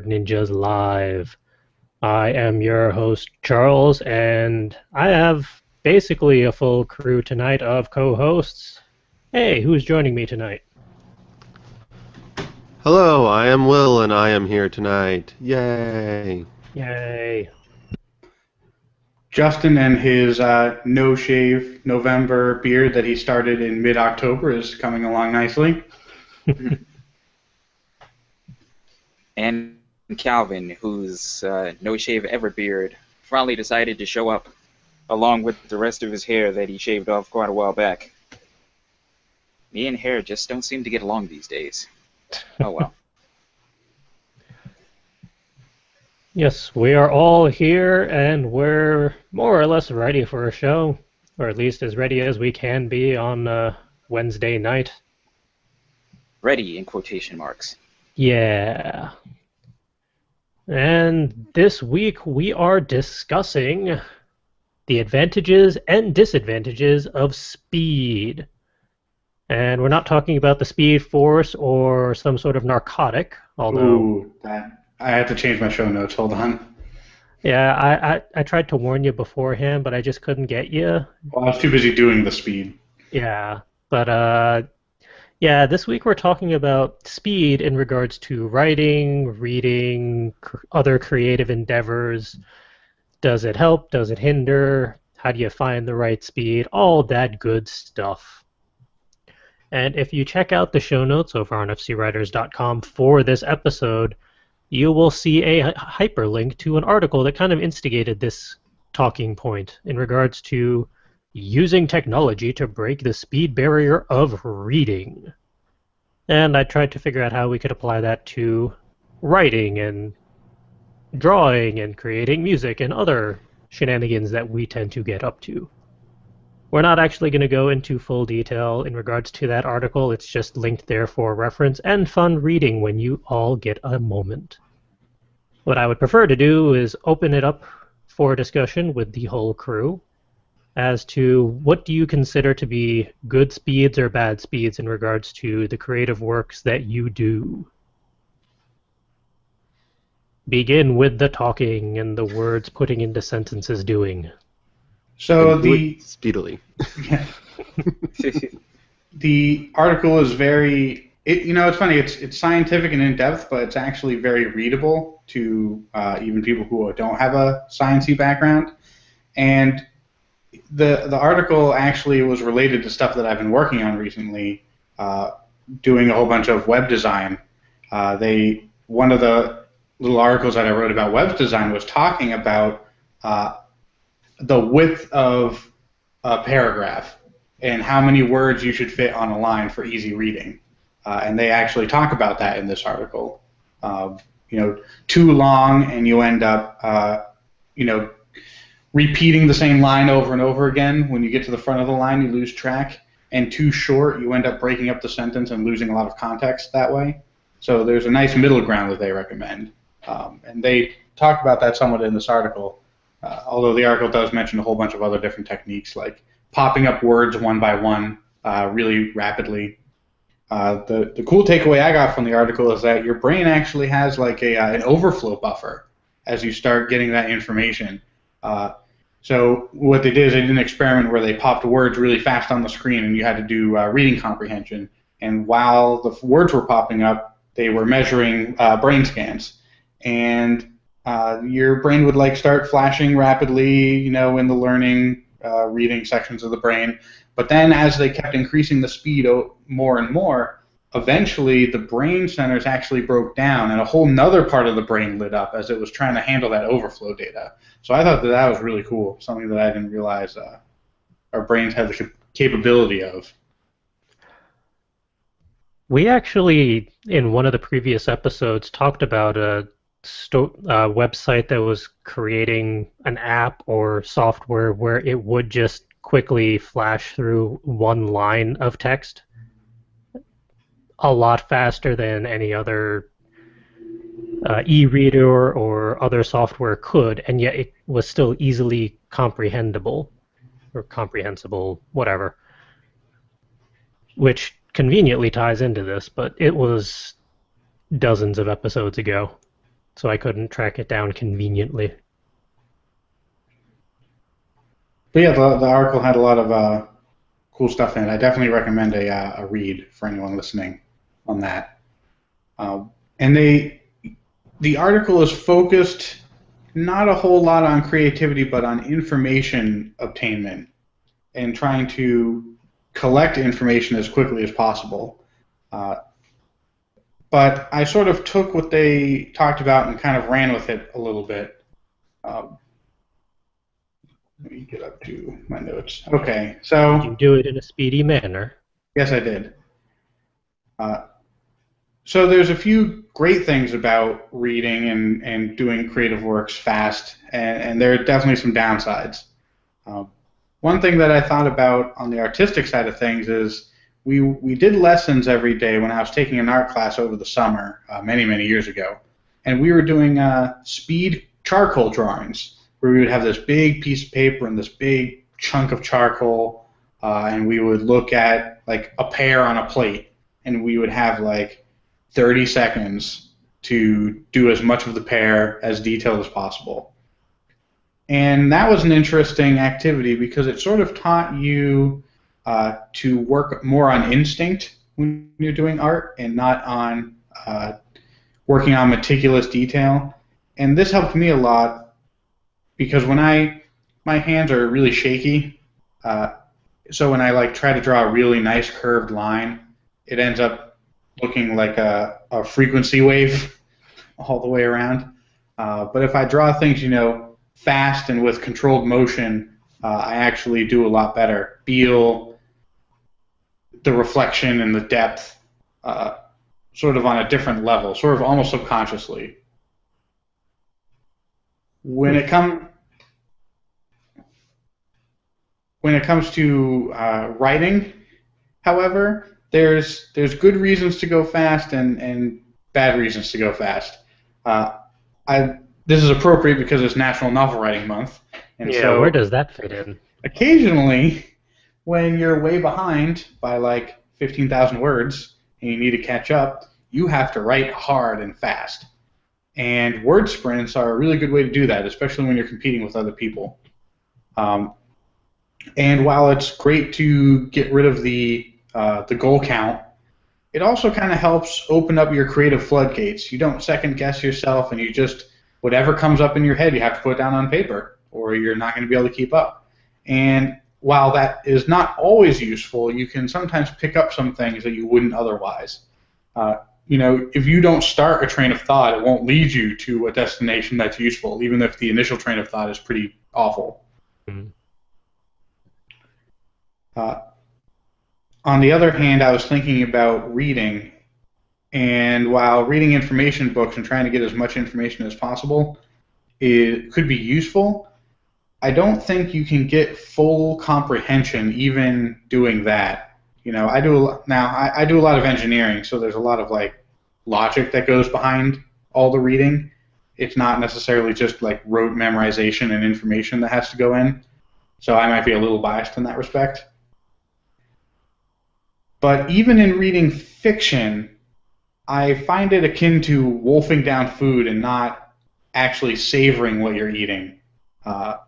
Ninjas Live. I am your host, Charles, and I have basically a full crew tonight of co-hosts. Hey, who's joining me tonight? Hello, I am Will, and I am here tonight. Yay! Yay. Justin and his no shave November beard that he started in mid October is coming along nicely. And Calvin, whose no shave ever beard finally decided to show up, along with the rest of his hair that he shaved off quite a while back. Me and hair just don't seem to get along these days. Oh well. Yes, we are all here, and we're more or less ready for a show, or at least as ready as we can be on Wednesday night. Ready in quotation marks. Yeah. And this week we are discussing the advantages and disadvantages of speed. And we're not talking about the speed force or some sort of narcotic, although... Ooh, I had to change my show notes. Hold on. Yeah, I tried to warn you beforehand, but I just couldn't get you. Well, I was too busy doing the speed. Yeah, but yeah, this week we're talking about speed in regards to writing, reading, other creative endeavors. Does it help? Does it hinder? How do you find the right speed? All that good stuff. And if you check out the show notes over on fcwriters.com for this episode, you will see a hyperlink to an article that kind of instigated this talking point in regards to using technology to break the speed barrier of reading. And I tried to figure out how we could apply that to writing and drawing and creating music and other shenanigans that we tend to get up to. We're not actually going to go into full detail in regards to that article. It's just linked there for reference and fun reading when you all get a moment. What I would prefer to do is open it up for discussion with the whole crew as to what do you consider to be good speeds or bad speeds in regards to the creative works that you do. Begin with the talking and the words putting into sentences doing. So And do it speedily. the article is very. It's funny. It's scientific and in depth, but it's actually very readable to even people who don't have a sciencey background. And the article actually was related to stuff that I've been working on recently, doing a whole bunch of web design. One of the little articles that I wrote about web design was talking about the width of a paragraph and how many words you should fit on a line for easy reading. And they actually talk about that in this article. Too long and you end up, repeating the same line over and over again. When you get to the front of the line, you lose track. And too short, you end up breaking up the sentence and losing a lot of context that way. So there's a nice middle ground that they recommend. And they talk about that somewhat in this article, although the article does mention a whole bunch of other different techniques, like popping up words one by one really rapidly. The cool takeaway I got from the article is that your brain actually has like an overflow buffer as you start getting that information. So what they did is they did an experiment where they popped words really fast on the screen, and you had to do reading comprehension. And while the words were popping up, they were measuring brain scans, and your brain would like start flashing rapidly, in the learning, reading sections of the brain. But then as they kept increasing the speed more and more, eventually the brain centers actually broke down and a whole nother part of the brain lit up as it was trying to handle that overflow data. So I thought that was really cool, something that I didn't realize our brains had the capability of. We actually, in one of the previous episodes, talked about a website that was creating an app or software where it would just quickly flash through one line of text a lot faster than any other e-reader or other software could, and yet it was still easily comprehensible, whatever, which conveniently ties into this, but it was dozens of episodes ago. so I couldn't track it down conveniently. But yeah, the article had a lot of cool stuff in it. I definitely recommend a read for anyone listening on that. And the article is focused not a whole lot on creativity, but on information obtainment and trying to collect information as quickly as possible. Uh, but I sort of took what they talked about and kind of ran with it a little bit. Let me get up to my notes. Okay, Did so you do it in a speedy manner? yes, I did. Uh, so there's a few great things about reading and doing creative works fast, and there are definitely some downsides. Um, One thing that I thought about on the artistic side of things is we did lessons every day when I was taking an art class over the summer, many years ago, and we were doing speed charcoal drawings where we would have this big piece of paper and this big chunk of charcoal, and we would look at like a pear on a plate, and we would have like 30 seconds to do as much of the pear as detailed as possible. And that was an interesting activity because it sort of taught you to work more on instinct when you're doing art and not on working on meticulous detail. And this helped me a lot because my hands are really shaky, uh, so when I like try to draw a really nice curved line, it ends up looking like a frequency wave all the way around. But if I draw things, fast and with controlled motion, I actually do a lot better. Feel the reflection and the depth sort of on a different level, sort of almost subconsciously. When it come when it comes to writing, however, there's good reasons to go fast and bad reasons to go fast. Uh, this is appropriate because it's National Novel Writing Month, and Yeah, where so does that fit in? occasionally, when you're way behind by like 15,000 words and you need to catch up, you have to write hard and fast. And word sprints are a really good way to do that, especially when you're competing with other people. Um, and while it's great to get rid of the goal count, it also kind of helps open up your creative floodgates. You don't second guess yourself, and you just whatever comes up in your head, you have to put it down on paper, or you're not going to be able to keep up. And while that is not always useful, you can sometimes pick up some things that you wouldn't otherwise. If you don't start a train of thought, it won't lead you to a destination that's useful, even if the initial train of thought is pretty awful. Mhm. Uh, on the other hand, I was thinking about reading, and while reading information books and trying to get as much information as possible, it could be useful. I don't think you can get full comprehension even doing that. I do a lot of engineering, so there's a lot of like logic that goes behind all the reading. It's not necessarily just like rote memorization and information that has to go in. So I might be a little biased in that respect. But even in reading fiction, I find it akin to wolfing down food and not actually savoring what you're eating. Uh,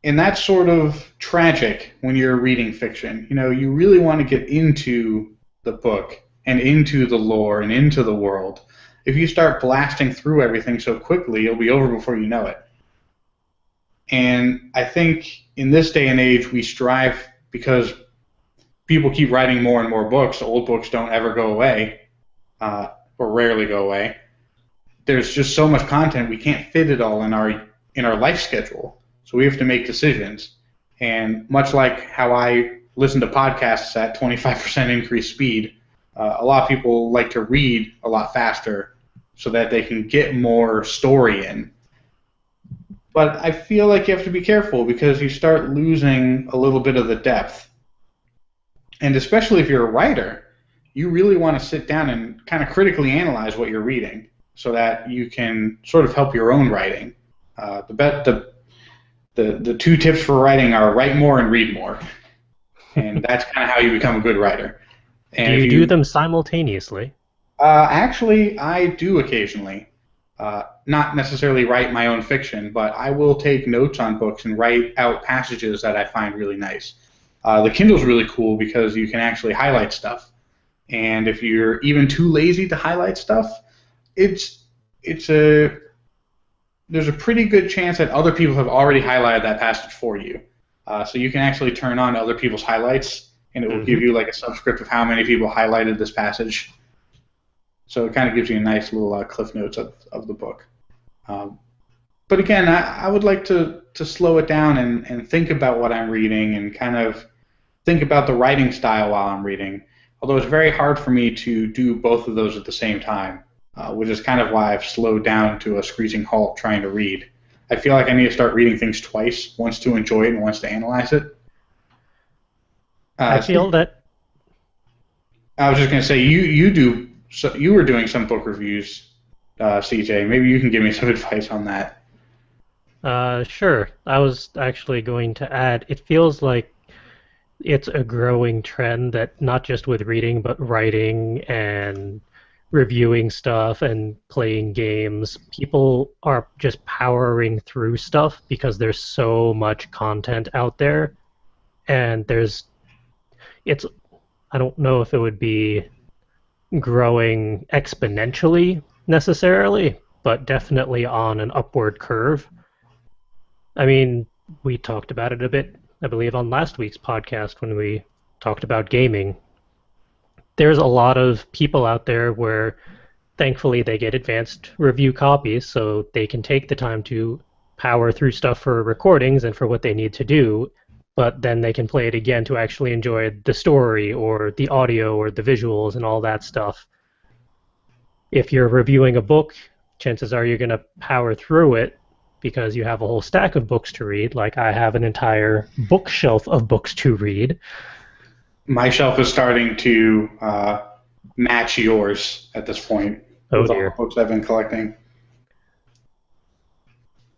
and that's sort of tragic when you're reading fiction. You really want to get into the book and into the lore and into the world. If you start blasting through everything so quickly, it'll be over before you know it. And I think in this day and age, we strive because people keep writing more and more books. Old books don't ever go away, or rarely go away. There's just so much content we can't fit it all in our life schedule. So we have to make decisions. And much like how I listen to podcasts at 25% increased speed, a lot of people like to read a lot faster so that they can get more story in. But I feel like you have to be careful because you start losing a little bit of the depth. And especially if you're a writer, you really want to sit down and kind of critically analyze what you're reading so that you can sort of help your own writing. The two tips for writing are write more and read more. And that's kind of how you become a good writer. Do And you if do you them simultaneously? Actually, I do occasionally. Not necessarily write my own fiction, but I will take notes on books and write out passages that I find really nice. The Kindle's really cool because you can actually highlight stuff. And if you're even too lazy to highlight stuff, it's it's a there's a pretty good chance that other people have already highlighted that passage for you. So you can actually turn on other people's highlights, and it will give you like a subscript of how many people highlighted this passage. So it kind of gives you a nice little cliff notes of the book. But again, I would like to slow it down and think about what I'm reading and kind of think about the writing style while I'm reading. Although it's very hard for me to do both of those at the same time, which is kind of why I've slowed down to a screeching halt trying to read. I feel like I need to start reading things twice, once to enjoy it and once to analyze it. I feel that I was just going to say you were doing some book reviews, CJ. Maybe you can give me some advice on that. Sure. I was actually going to add, it feels like it's a growing trend that not just with reading, but writing and reviewing stuff and playing games, people are just powering through stuff because there's so much content out there. And it's, I don't know if it would be growing exponentially necessarily, but definitely on an upward curve. I mean, we talked about it a bit, I believe, on last week's podcast when we talked about gaming. There's a lot of people out there where thankfully they get advanced review copies so they can take the time to power through stuff for recordings and for what they need to do, but then they can play it again to actually enjoy the story or the audio or the visuals and all that stuff. If you're reviewing a book, chances are you're going to power through it because you have a whole stack of books to read, like I have an entire bookshelf of books to read. My shelf is starting to match yours at this point with all the books I've been collecting.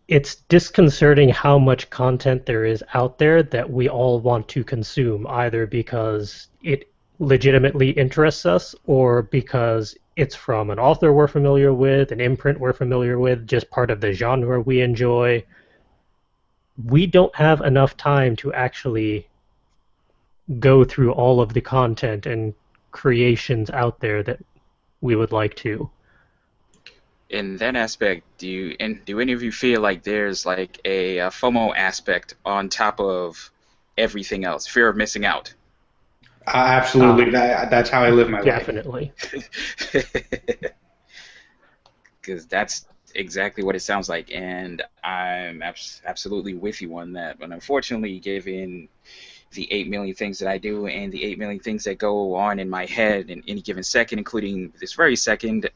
It's disconcerting how much content there is out there that we all want to consume, either because it legitimately interests us or because it's from an author we're familiar with, an imprint we're familiar with, just part of the genre we enjoy. We don't have enough time to actually go through all of the content and creations out there that we would like to. In that aspect, do any of you feel like there's like a FOMO aspect on top of everything else, fear of missing out? Absolutely, that's how I live my life. Definitely. Because that's exactly what it sounds like, and I'm absolutely with you on that. But unfortunately, given the 8 million things that I do and the 8 million things that go on in my head in any given second, including this very second,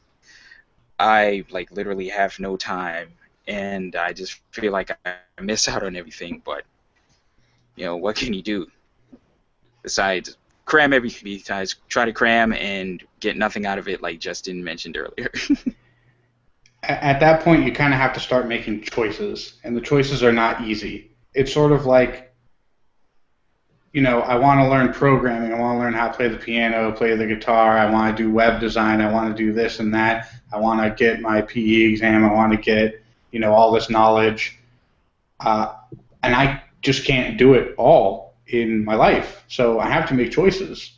I like literally have no time, and I just feel like I miss out on everything. But what can you do besides cram everything? Besides try to cram and get nothing out of it, like Justin mentioned earlier. At that point, you kind of have to start making choices, and the choices are not easy. It's sort of like, I want to learn programming. I want to learn how to play the piano, play the guitar. I want to do web design. I want to do this and that. I want to get my PE exam. I want to get, all this knowledge. And I just can't do it all in my life. So I have to make choices.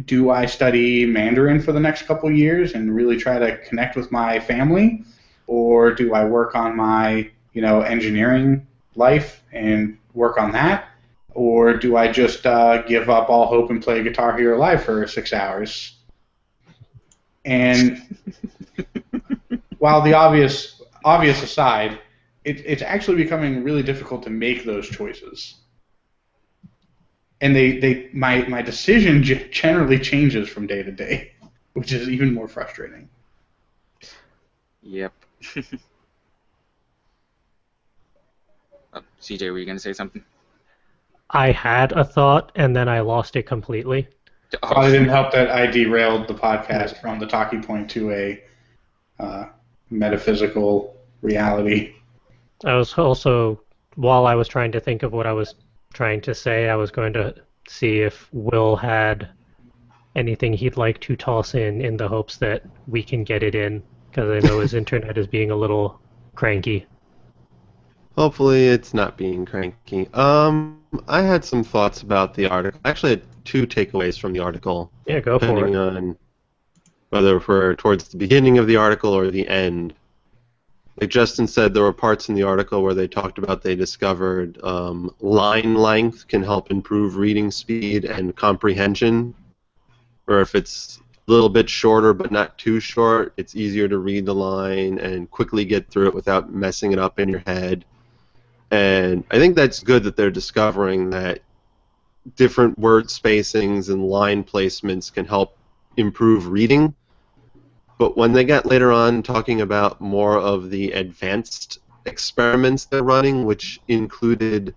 Do I study Mandarin for the next couple of years and really try to connect with my family? Or do I work on my, engineering life and work on that? Or do I just give up all hope and play Guitar Hero Live for 6 hours? And while the obvious aside, it's actually becoming really difficult to make those choices. And my decision generally changes from day to day, which is even more frustrating. Yep. CJ, were you going to say something? I had a thought, and then I lost it completely. Probably didn't help that I derailed the podcast from the talking point to a metaphysical reality. I was also, while I was trying to think of what I was trying to say, I was going to see if Will had anything he'd like to toss in the hopes that we can get it in, because I know his internet is being a little cranky. Hopefully it's not being cranky. I had some thoughts about the article. I actually had two takeaways from the article, Yeah, go for depending it. on whether we're towards the beginning of the article or the end. Like Justin said, there were parts in the article where they talked about they discovered line length can help improve reading speed and comprehension, or if it's a little bit shorter but not too short, it's easier to read the line and quickly get through it without messing it up in your head. And I think that's good that they're discovering that different word spacings and line placements can help improve reading. But when they got later on talking about more of the advanced experiments they're running, which included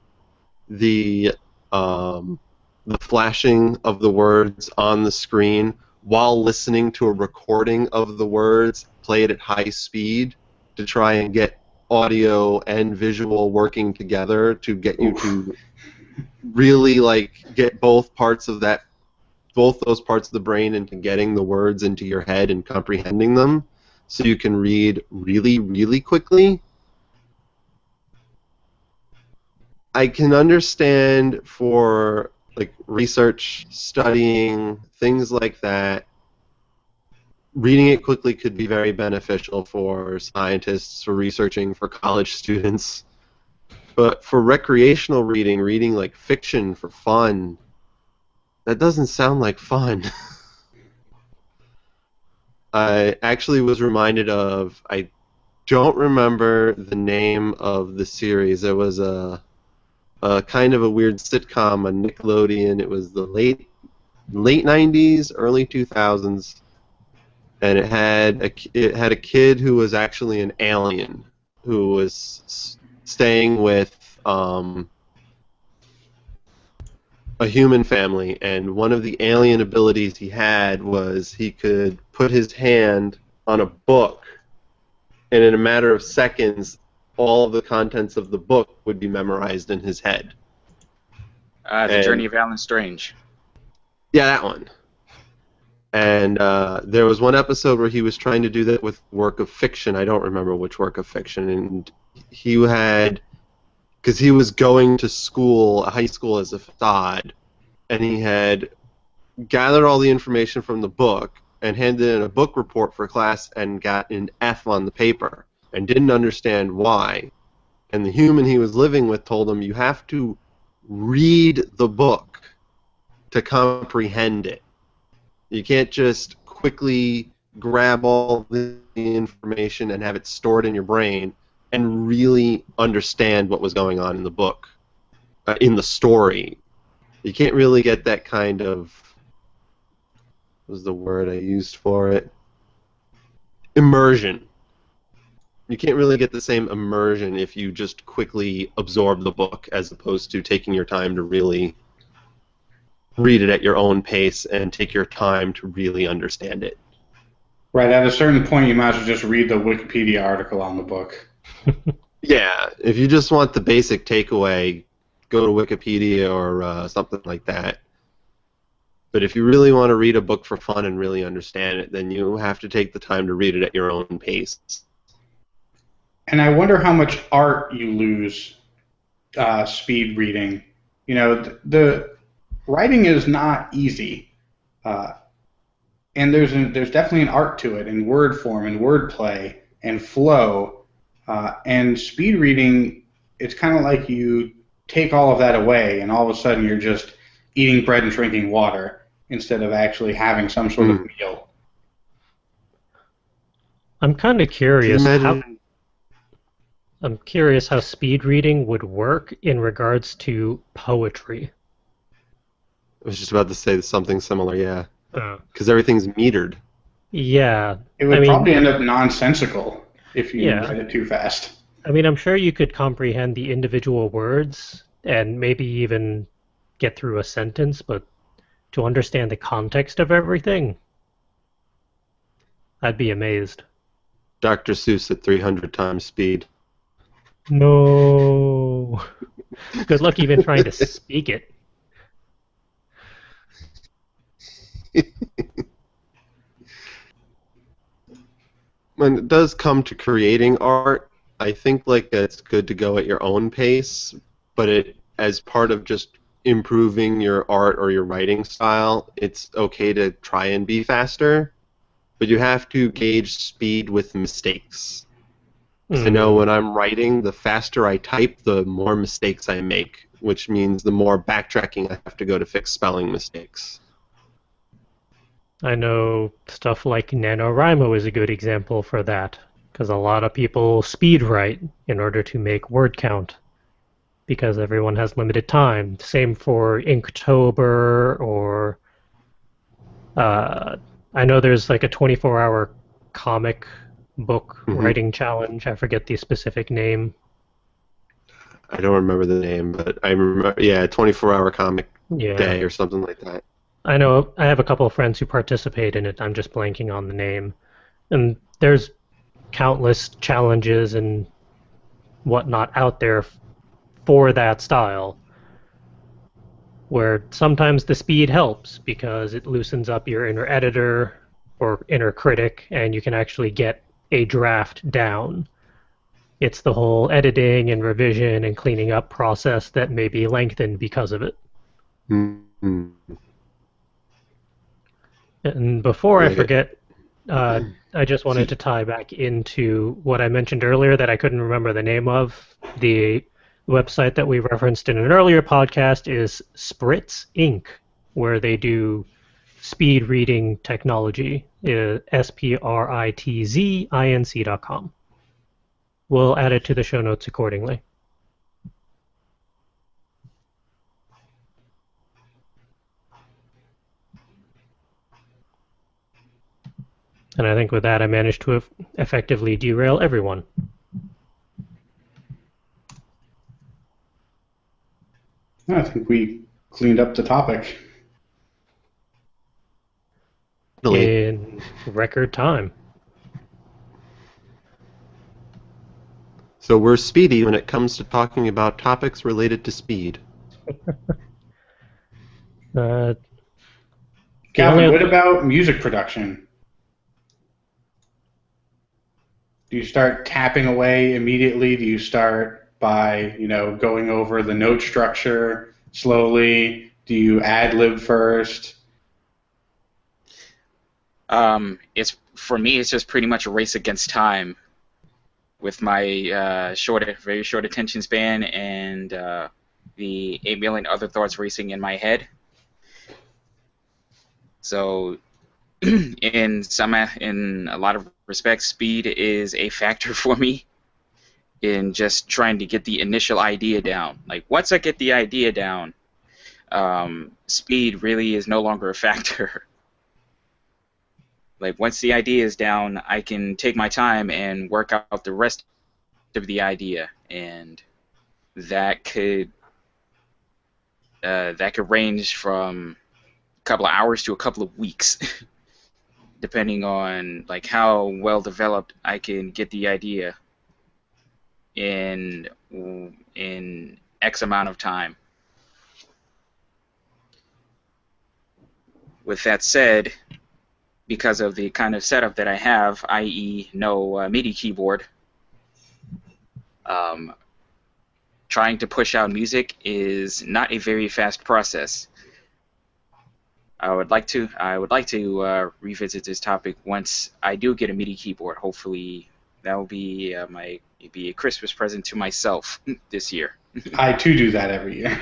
the the flashing of the words on the screen while listening to a recording of the words played at high speed to try and get audio and visual working together to get you to really get both those parts of the brain into getting the words into your head and comprehending them so you can read really, really quickly. I can understand for research, studying, things like that. Reading it quickly could be very beneficial for scientists, for researching, for college students. But for recreational reading, reading like fiction for fun, that doesn't sound like fun. I actually was reminded of, I don't remember the name of the series. There was a kind of a weird sitcom on Nickelodeon. It was the late 90s, early 2000s, and it had a kid who was actually an alien who was staying with a human family, and one of the alien abilities he had was he could put his hand on a book, and in a matter of seconds, all of the contents of the book would be memorized in his head. The Journey of Alan Strange. Yeah, that one. And there was one episode where he was trying to do that with work of fiction. I don't remember which work of fiction. And he had, because he was going to school, high school as a facade, and he had gathered all the information from the book and handed in a book report for class and got an F on the paper and didn't understand why. And the human he was living with told him, you have to read the book to comprehend it. You can't just quickly grab all the information and have it stored in your brain and really understand what was going on in the book, in the story. You can't really get that kind of, what was the word I used for it? Immersion. You can't really get the same immersion if you just quickly absorb the book as opposed to taking your time to really read it at your own pace and take your time to really understand it. Right, at a certain point, you might as well just read the Wikipedia article on the book. Yeah, if you just want the basic takeaway, go to Wikipedia or something like that. But if you really want to read a book for fun and really understand it, then you have to take the time to read it at your own pace. And I wonder how much art you lose speed reading. You know, the writing is not easy, and there's definitely an art to it in word form and wordplay and flow. And speed reading, it's kind of like you take all of that away, and all of a sudden you're just eating bread and drinking water instead of actually having some sort of meal. I'm kind of Can you curious how imagine? I'm curious how speed reading would work in regards to poetry. I was just about to say something similar, yeah. Uh, Because everything's metered. yeah, It I would mean, probably end up nonsensical if you yeah, read it too fast. I mean, I'm sure you could comprehend the individual words and maybe even get through a sentence, but to understand the context of everything, I'd be amazed. Dr. Seuss at 300 times speed. No. Good luck even trying to speak it. When it does come to creating art, I think like it's good to go at your own pace, but it as part of just improving your art or your writing style, it's okay to try and be faster, but you have to gauge speed with mistakes. 'Cause I know Mm, when I'm writing, the faster I type, the more mistakes I make, which means the more backtracking I have to go to fix spelling mistakes. I know stuff like NaNoWriMo is a good example for that, because a lot of people speed write in order to make word count, because everyone has limited time. Same for Inktober, or uh, I know there's like a 24-hour comic book Hmm. writing challenge. I forget the specific name. I don't remember the name, but I remember, yeah, 24-hour comic Yeah. day or something like that. I know I have a couple of friends who participate in it. I'm just blanking on the name. And there's countless challenges and whatnot out there for that style, where sometimes the speed helps because it loosens up your inner editor or inner critic, and you can actually get a draft down. It's the whole editing and revision and cleaning up process that may be lengthened because of it. Mm-hmm. And before I Yeah. forget, I just wanted to tie back into what I mentioned earlier that I couldn't remember the name of. The website that we referenced in an earlier podcast is Spritz Inc., where they do speed reading technology. SPRITZINC.com. We'll add it to the show notes accordingly. And I think with that, I managed to effectively derail everyone. I think we cleaned up the topic. Definitely. In record time. So we're speedy when it comes to talking about topics related to speed. Uh, the only Calvin, what other, about music production? Do you start tapping away immediately? Do you start by, going over the note structure slowly? Do you ad lib first? It's for me. It's just pretty much a race against time with my very short attention span and the 8 million other thoughts racing in my head. So, in a lot of respects, speed is a factor for me in just trying to get the initial idea down. Like once I get the idea down, speed really is no longer a factor. Like once the idea is down, I can take my time and work out the rest of the idea, and that could range from a couple of hours to a couple of weeks, depending on like how well developed I can get the idea in X amount of time. With that said, because of the kind of setup that I have, i.e., no MIDI keyboard, um, trying to push out music is not a very fast process. I would like to revisit this topic once I do get a MIDI keyboard. Hopefully, that will be a Christmas present to myself this year. I too do that every year.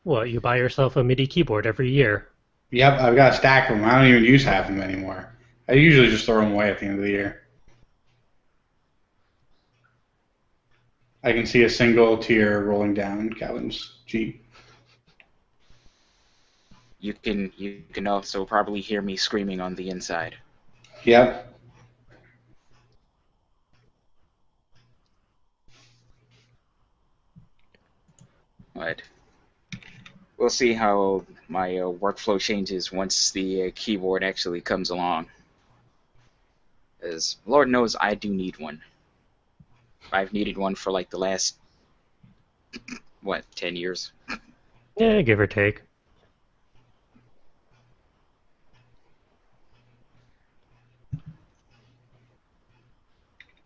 well, you buy yourself a MIDI keyboard every year. Yep, I've got a stack of them. I don't even use half of them anymore. I usually just throw them away at the end of the year. I can see a single tear rolling down Calvin's cheek. You can also probably hear me screaming on the inside. Yep. But we'll see how my workflow changes once the keyboard actually comes along. As Lord knows, I do need one. I've needed one for like the last 10 years. Yeah, give or take.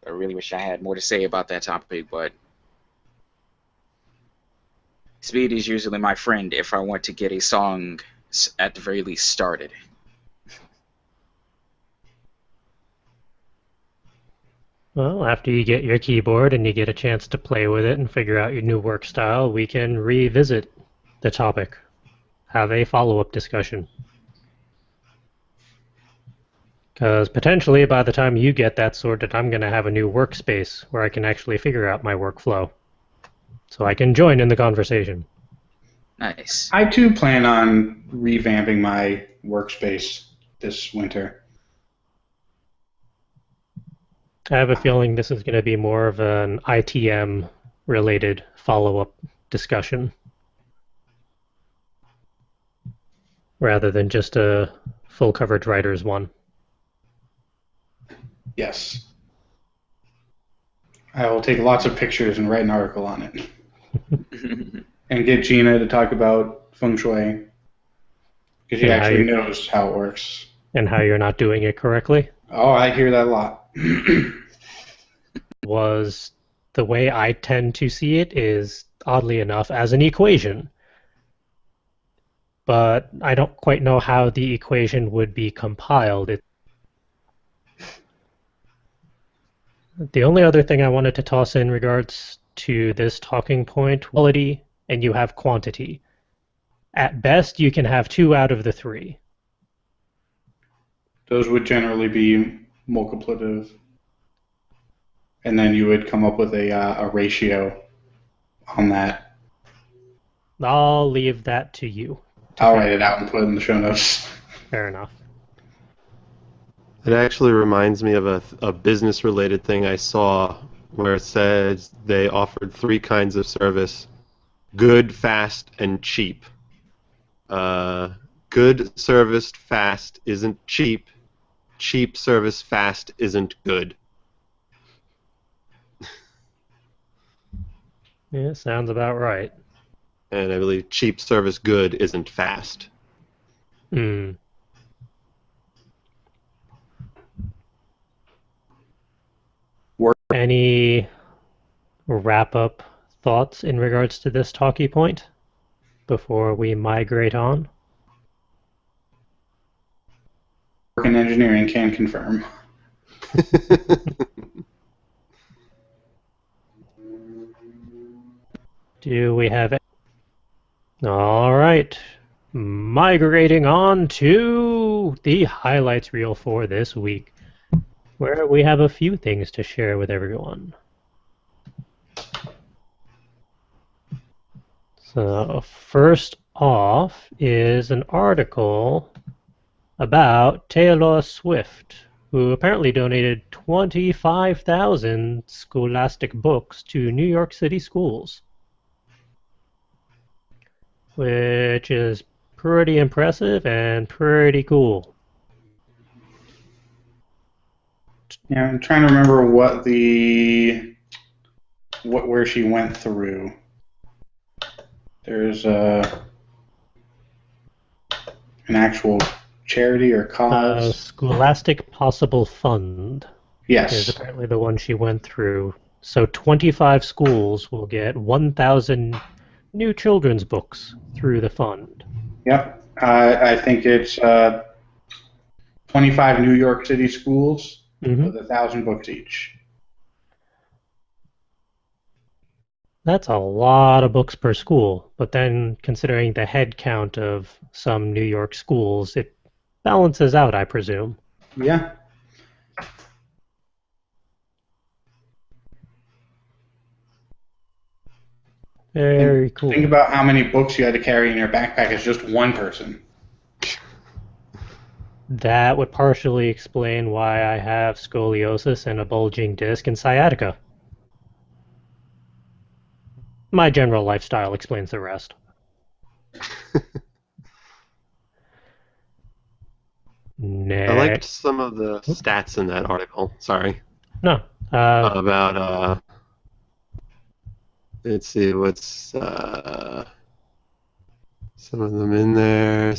I really wish I had more to say about that topic, but speed is usually my friend if I want to get a song at the very least started. Well, after you get your keyboard and you get a chance to play with it and figure out your new work style, we can revisit the topic, have a follow-up discussion. Because potentially by the time you get that sorted, I'm going to have a new workspace where I can actually figure out my workflow. So I can join in the conversation. Nice. I too plan on revamping my workspace this winter. I have a feeling this is going to be more of an ITM related follow-up discussion rather than just a full coverage writers one. Yes. I will take lots of pictures and write an article on it. And get Gina to talk about feng shui. Because she actually knows how it works. And how you're not doing it correctly. Oh, I hear that a lot. Was the way I tend to see it is, oddly enough, as an equation. But I don't quite know how the equation would be compiled. The only other thing I wanted to toss in regards to this talking point, quality, and you have quantity. At best, you can have 2 out of the 3. Those would generally be multiplicative. And then you would come up with a ratio on that. I'll leave that to you. I'll write it out and put it in the show notes. Fair enough. It actually reminds me of a business-related thing I saw where it says they offered 3 kinds of service: good, fast, and cheap. Good service fast isn't cheap. Cheap service fast isn't good. Yeah, sounds about right. And I believe cheap service good isn't fast. Any wrap-up thoughts in regards to this talkie point before we migrate on? Work in engineering can confirm. Do we have it? All right. Migrating on to the highlights reel for this week, where we have a few things to share with everyone. So first off is an article about Taylor Swift, who apparently donated 25,000 scholastic books to New York City schools, which is pretty impressive and pretty cool. Yeah, I'm trying to remember where she went through. There's an actual charity or cause. Scholastic Possible Fund. Yes. Is apparently the one she went through. So 25 schools will get 1,000 new children's books through the fund. Yep. I think it's 25 New York City schools with 1,000 books each. That's a lot of books per school, but then considering the head count of some New York schools, it balances out, I presume. Yeah. Very cool. Think about how many books you had to carry in your backpack as just one person. That would partially explain why I have scoliosis and a bulging disc and sciatica. My general lifestyle explains the rest. Next. I liked some of the stats in that article. Sorry. No. About let's see what's some of them in there.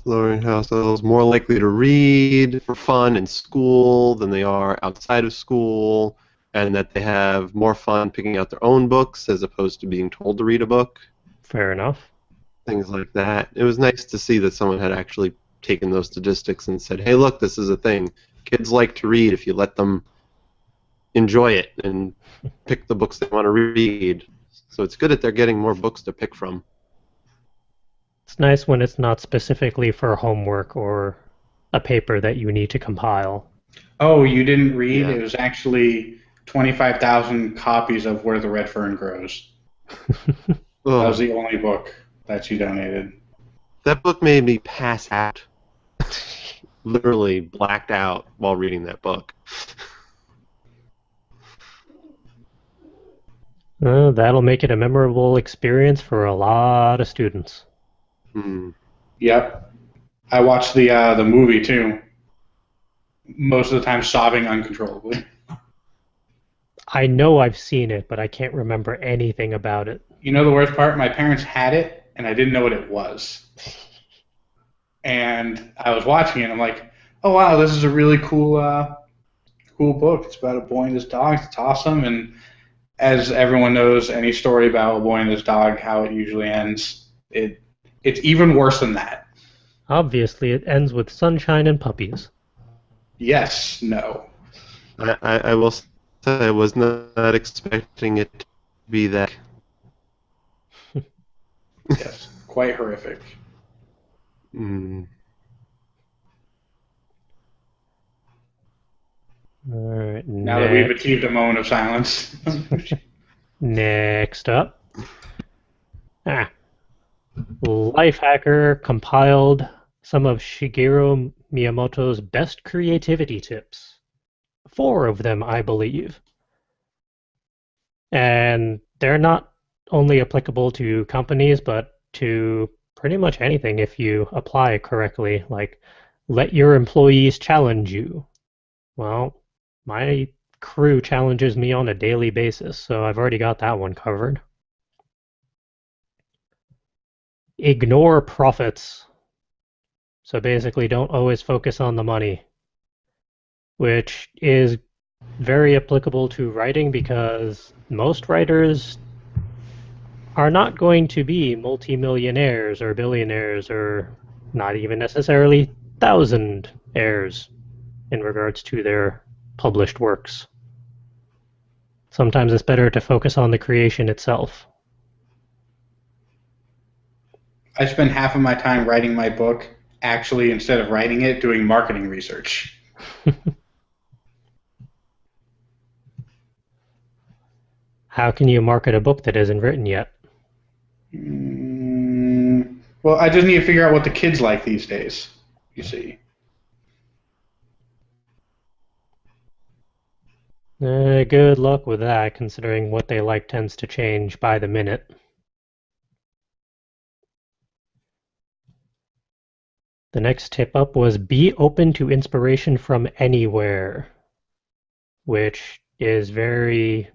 lowering households more likely to read for fun in school than they are outside of school, and that they have more fun picking out their own books as opposed to being told to read a book. Fair enough. Things like that. It was nice to see that someone had actually taken those statistics and said, hey, look, this is a thing. Kids like to read if you let them enjoy it and pick the books they want to read. So it's good that they're getting more books to pick from. It's nice when it's not specifically for homework or a paper that you need to compile. Oh, you didn't read? Yeah. It was actually 25,000 copies of Where the Red Fern Grows. That was the only book that she donated. That book made me pass out. Literally blacked out while reading that book. That'll make it a memorable experience for a lot of students. Yep. I watched the movie too. Most of the time sobbing uncontrollably. I know I've seen it, but I can't remember anything about it. You know the worst part? My parents had it, and I didn't know what it was. And I was watching it, and I'm like, oh wow, this is a really cool book. It's about a boy and his dog. It's awesome. And as everyone knows, any story about a boy and his dog, how it usually ends, it's even worse than that. Obviously, it ends with sunshine and puppies. Yes, no. I will say I was not expecting it to be that. Yes, quite horrific. All right, Now that we've achieved a moment of silence. Next up. Lifehacker compiled some of Shigeru Miyamoto's best creativity tips. 4 of them, I believe. And they're not only applicable to companies, but to pretty much anything if you apply it correctly. Like, let your employees challenge you. Well, my crew challenges me on a daily basis, so I've already got that one covered. Ignore profits. So basically, don't always focus on the money, which is very applicable to writing because most writers are not going to be multimillionaires or billionaires or not even necessarily thousandaires in regards to their published works. Sometimes it's better to focus on the creation itself. I spend half of my time writing my book, actually, instead of writing it, doing marketing research. How can you market a book that isn't written yet? Well, I just need to figure out what the kids like these days, you see. Good luck with that, considering what they like tends to change by the minute. The next tip up was be open to inspiration from anywhere, which is very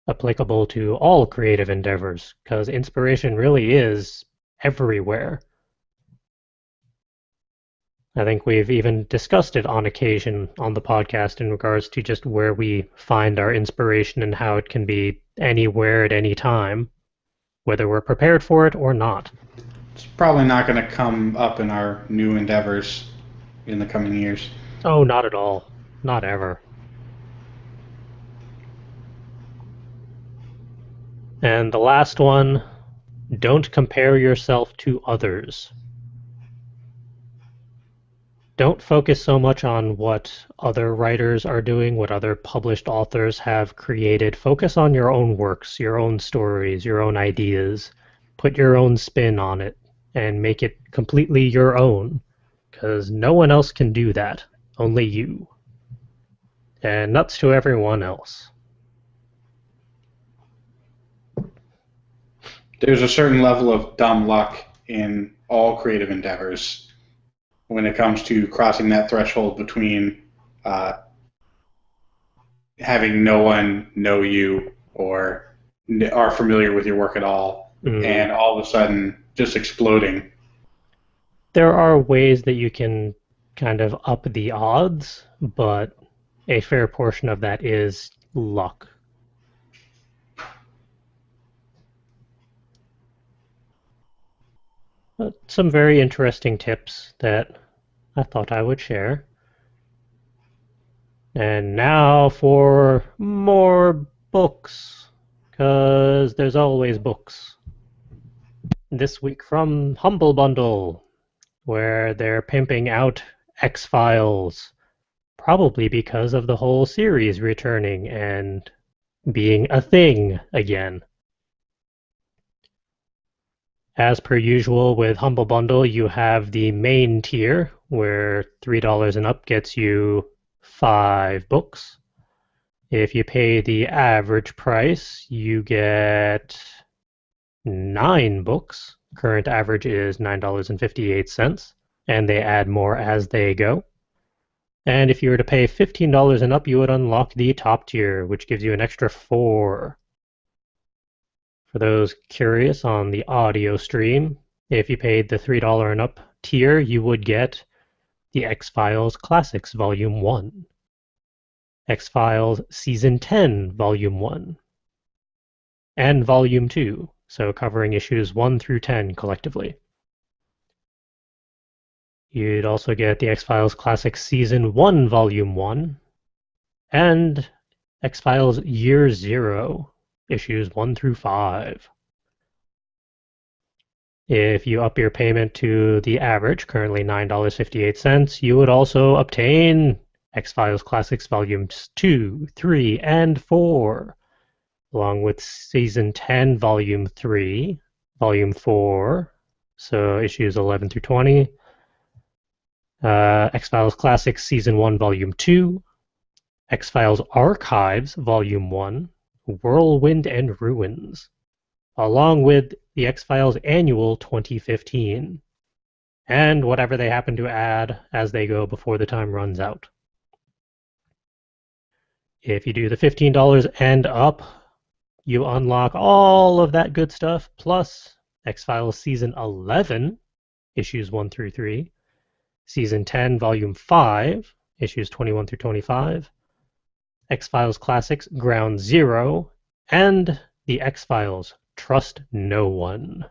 applicable to all creative endeavors, because inspiration really is everywhere. I think we've even discussed it on occasion on the podcast in regards to just where we find our inspiration and how it can be anywhere at any time, whether we're prepared for it or not. It's probably not going to come up in our new endeavors in the coming years. Oh, not at all. Not ever. And the last one, don't compare yourself to others. Don't focus so much on what other writers are doing, what other published authors have created. Focus on your own works, your own stories, your own ideas. Put your own spin on it and make it completely your own, because no one else can do that, only you. And nuts to everyone else. There's a certain level of dumb luck in all creative endeavors when it comes to crossing that threshold between having no one know you or are familiar with your work at all, and all of a sudden just exploding. There are ways that you can kind of up the odds, but a fair portion of that is luck. But some very interesting tips that I thought I would share. And now for more books, because there's always books. This week from Humble Bundle, where they're pimping out X-Files, probably because of the whole series returning and being a thing again. As per usual with Humble Bundle, you have the main tier, where $3 and up gets you 5 books. If you pay the average price, you get 9 books. Current average is $9.58, and they add more as they go. And if you were to pay $15 and up, you would unlock the top tier, which gives you an extra 4. For those curious on the audio stream, if you paid the $3 and up tier, you would get the X-Files Classics Volume 1, X-Files Season 10 Volume 1, and Volume 2, so covering issues 1 through 10 collectively. You'd also get the X-Files Classics Season 1 Volume 1, and X-Files Year 0, issues 1 through 5. If you up your payment to the average, currently $9.58, you would also obtain X-Files Classics Volumes 2, 3, and 4, along with Season 10, Volume 3, Volume 4, so issues 11 through 20, X-Files Classics Season 1, Volume 2, X-Files Archives Volume 1, Whirlwind and Ruins, along with the X-Files Annual 2015, and whatever they happen to add as they go before the time runs out. If you do the $15 and up, you unlock all of that good stuff, plus X-Files Season 11, issues 1 through 3, Season 10, Volume 5, issues 21 through 25, X-Files Classics Ground Zero, and the X-Files Trust No One.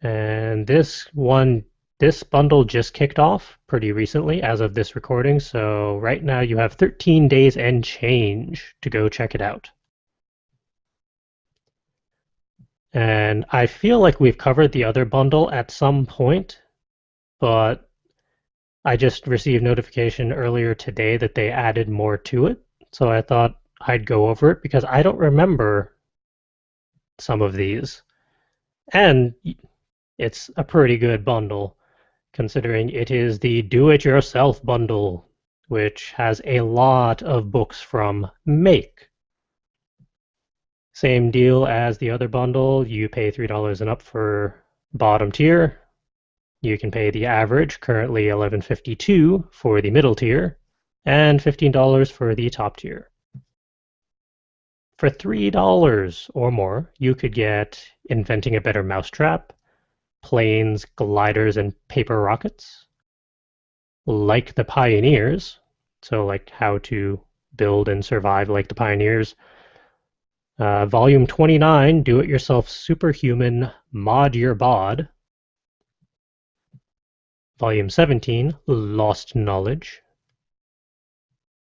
And this bundle just kicked off pretty recently as of this recording, so right now you have 13 days and change to go check it out. And I feel like we've covered the other bundle at some point, but I just received notification earlier today that they added more to it, so I thought I'd go over it because I don't remember some of these. And it's a pretty good bundle, considering it is the do-it-yourself bundle, which has a lot of books from Make. Same deal as the other bundle. You pay $3 and up for bottom tier. You can pay the average, currently $11.52 for the middle tier, and $15 for the top tier. For $3 or more, you could get Inventing a Better Mousetrap, Planes, Gliders, and Paper Rockets, Like the Pioneers, so like how to build and survive like the pioneers, Volume 29, Do-It-Yourself Superhuman Mod Your Bod, Volume 17, Lost Knowledge,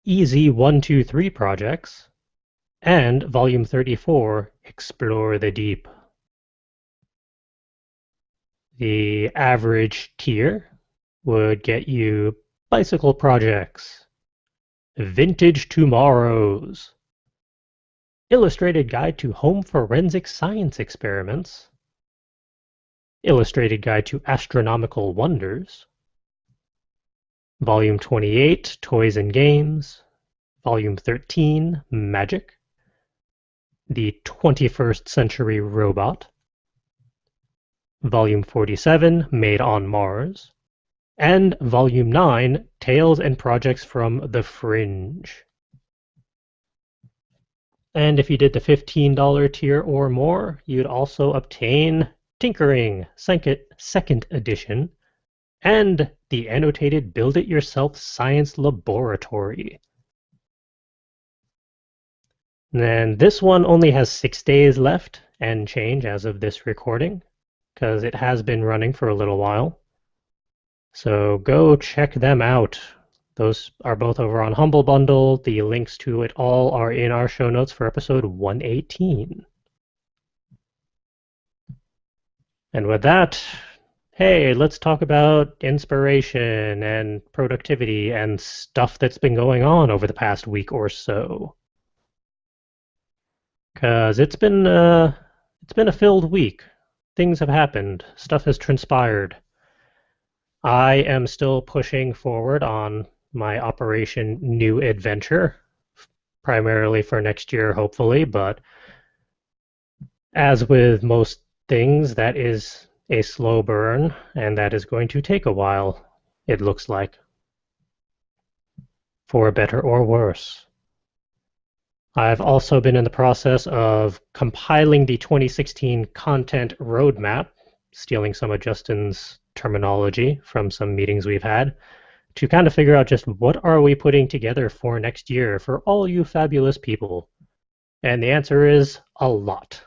Easy 1-2-3 Projects, and Volume 34, Explore the Deep. The average tier would get you Bicycle Projects, Vintage Tomorrows, Illustrated Guide to Home Forensic Science Experiments, Illustrated Guide to Astronomical Wonders, Volume 28, Toys and Games, Volume 13, Magic, The 21st Century Robot, Volume 47, Made on Mars, and Volume 9, Tales and Projects from the Fringe. And if you did the $15 tier or more, you'd also obtain Tinkering, second edition, and the annotated Build-It-Yourself Science Laboratory. And this one only has 6 days left and change as of this recording, because it has been running for a little while. So go check them out. Those are both over on Humble Bundle. The links to it all are in our show notes for episode 118. And with that, hey, let's talk about inspiration and productivity and stuff that's been going on over the past week or so. Because it's been a filled week. Things have happened. Stuff has transpired. I am still pushing forward on my Operation New Adventure, primarily for next year, hopefully, but as with most things, that is a slow burn, and that is going to take a while, it looks like, for better or worse. I've also been in the process of compiling the 2016 content roadmap, stealing some of Justin's terminology from some meetings we've had, to kind of figure out just what are we putting together for next year for all you fabulous people. And the answer is a lot.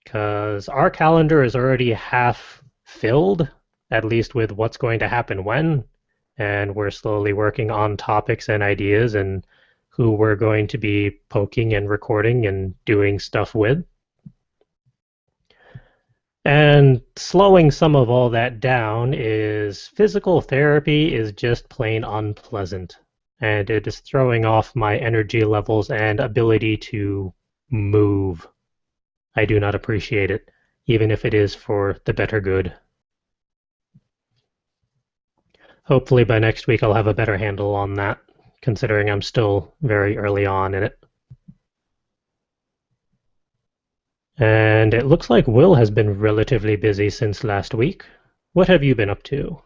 Because our calendar is already half filled, at least with what's going to happen when, and we're slowly working on topics and ideas and who we're going to be poking and recording and doing stuff with. And slowing some of all that down is physical therapy is just plain unpleasant. And it is throwing off my energy levels and ability to move. I do not appreciate it, even if it is for the better good. Hopefully by next week I'll have a better handle on that, considering I'm still very early on in it. And it looks like Will has been relatively busy since last week. What have you been up to?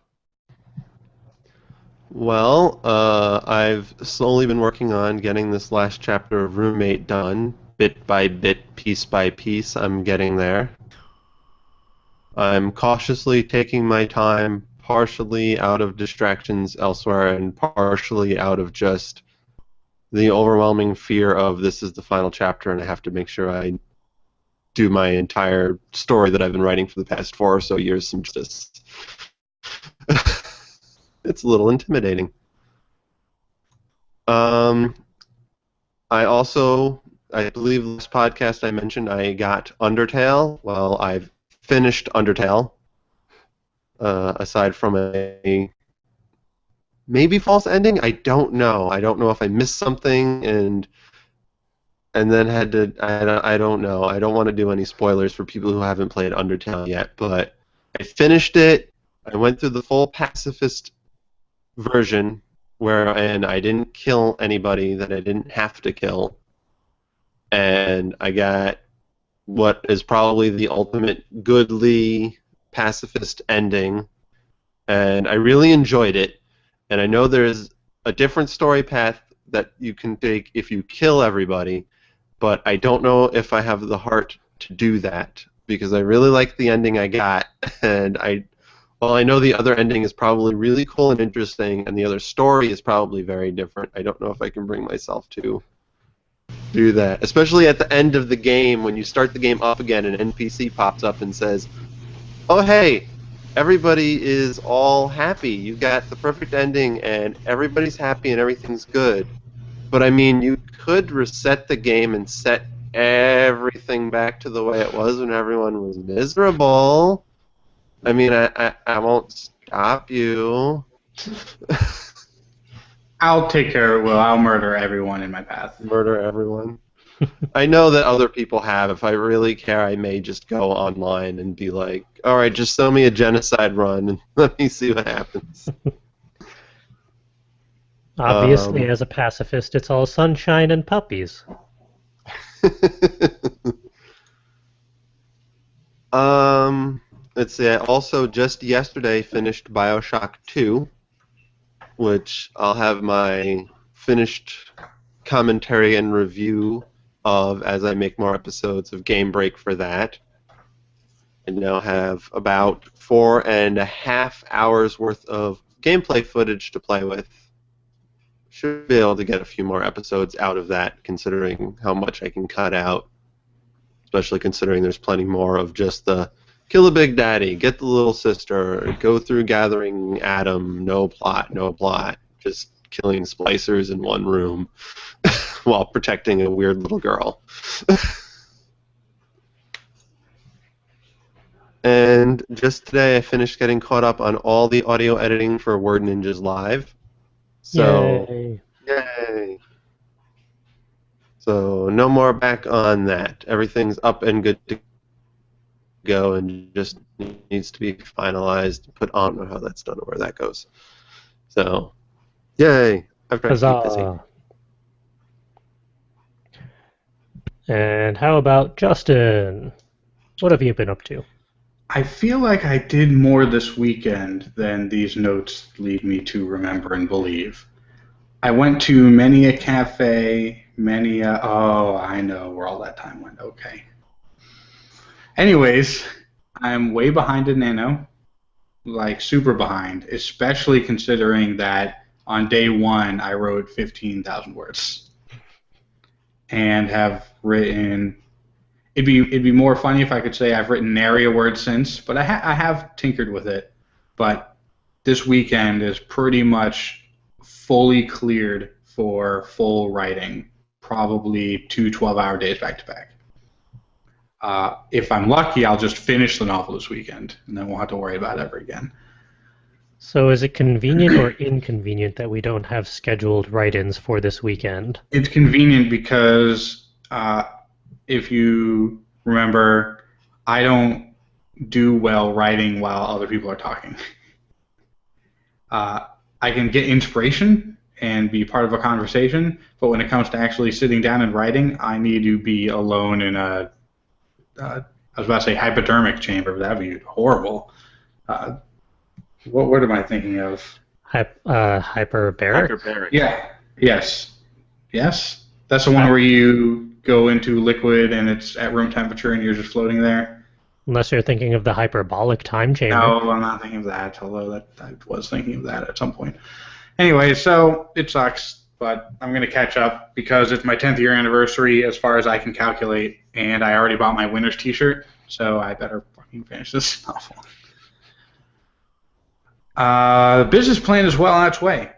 Well, I've slowly been working on getting this last chapter of Roommate done, bit by bit, piece by piece. I'm getting there. I'm cautiously taking my time, partially out of distractions elsewhere and partially out of just the overwhelming fear of this is the final chapter and I have to make sure I do my entire story that I've been writing for the past 4 or so years some justice. It's a little intimidating. I believe last podcast I mentioned I got Undertale. Well, I've finished Undertale. Aside from a maybe false ending, I don't know. I don't know if I missed something and then had to. I don't know. I don't want to do any spoilers for people who haven't played Undertale yet, but I finished it. I went through the full pacifist version and I didn't kill anybody that I didn't have to kill, and I got what is probably the ultimate goodly pacifist ending, and I really enjoyed it. And I know there's a different story path that you can take if you kill everybody, but I don't know if I have the heart to do that because I really like the ending I got, and while I know the other ending is probably really cool and interesting, and the other story is probably very different, I don't know if I can bring myself to do that. Especially at the end of the game, when you start the game up again, an NPC pops up and says, "Oh hey, everybody is all happy. You got the perfect ending, and everybody's happy and everything's good." But I mean, you could reset the game and set everything back to the way it was when everyone was miserable. I mean, I won't stop you. I'll take care of it, Will. I'll murder everyone in my path. Murder everyone. I know that other people have. If I really care, I may just go online and be like, all right, just show me a genocide run and let me see what happens. Obviously, as a pacifist, it's all sunshine and puppies. Let's see, I also just yesterday finished BioShock 2, which I'll have my finished commentary and review of as I make more episodes of Game Break for that. I now have about 4.5 hours worth of gameplay footage to play with. Should be able to get a few more episodes out of that, considering how much I can cut out. Especially considering there's plenty more of just the kill a big daddy, get the little sister, go through gathering Adam, no plot, just killing splicers in one room while protecting a weird little girl. And just today I finished getting caught up on all the audio editing for Word Ninjas Live. So, yay! So no more back on that. Everything's up and good to go and just needs to be finalized, put on. I don't know how that's done or where that goes. So, yay! I've tried to keep busy. Huzzah. And how about Justin? What have you been up to? I feel like I did more this weekend than these notes lead me to remember and believe. I went to many a cafe, oh, I know where all that time went. Okay. Anyways, I'm way behind in Nano, like super behind, especially considering that on day one I wrote 15,000 words and have written. It'd be more funny if I could say I've written nary a word since, but I have tinkered with it. But this weekend is pretty much fully cleared for full writing, probably 2 12-hour days back to back. If I'm lucky, I'll just finish the novel this weekend, and then we'll have to worry about it ever again. So is it convenient or inconvenient that we don't have scheduled write-ins for this weekend? It's convenient because if you remember, I don't do well writing while other people are talking. I can get inspiration and be part of a conversation, but when it comes to actually sitting down and writing, I need to be alone in a, I was about to say hypodermic chamber, but that would be horrible. What word am I thinking of? Hyperbaric? Hyperbaric. Yeah. Yes. Yes? That's the one where you go into liquid and it's at room temperature and you're just floating there? Unless you're thinking of the hyperbolic time chamber. No, I'm not thinking of that, although I was thinking of that at some point. Anyway, so it sucks, but I'm going to catch up because it's my 10th year anniversary as far as I can calculate, and I already bought my winner's t-shirt, so I better fucking finish this novel. The business plan is well on its way.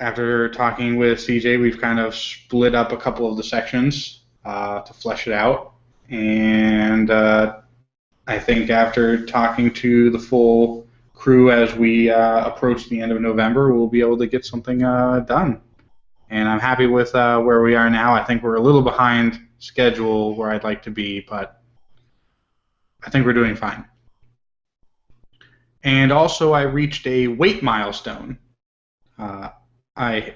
After talking with CJ, we've kind of split up a couple of the sections to flesh it out, and I think after talking to the full crew as we approach the end of November, we'll be able to get something done. And I'm happy with where we are now. I think we're a little behind schedule where I'd like to be, but I think we're doing fine. And also, I reached a weight milestone. I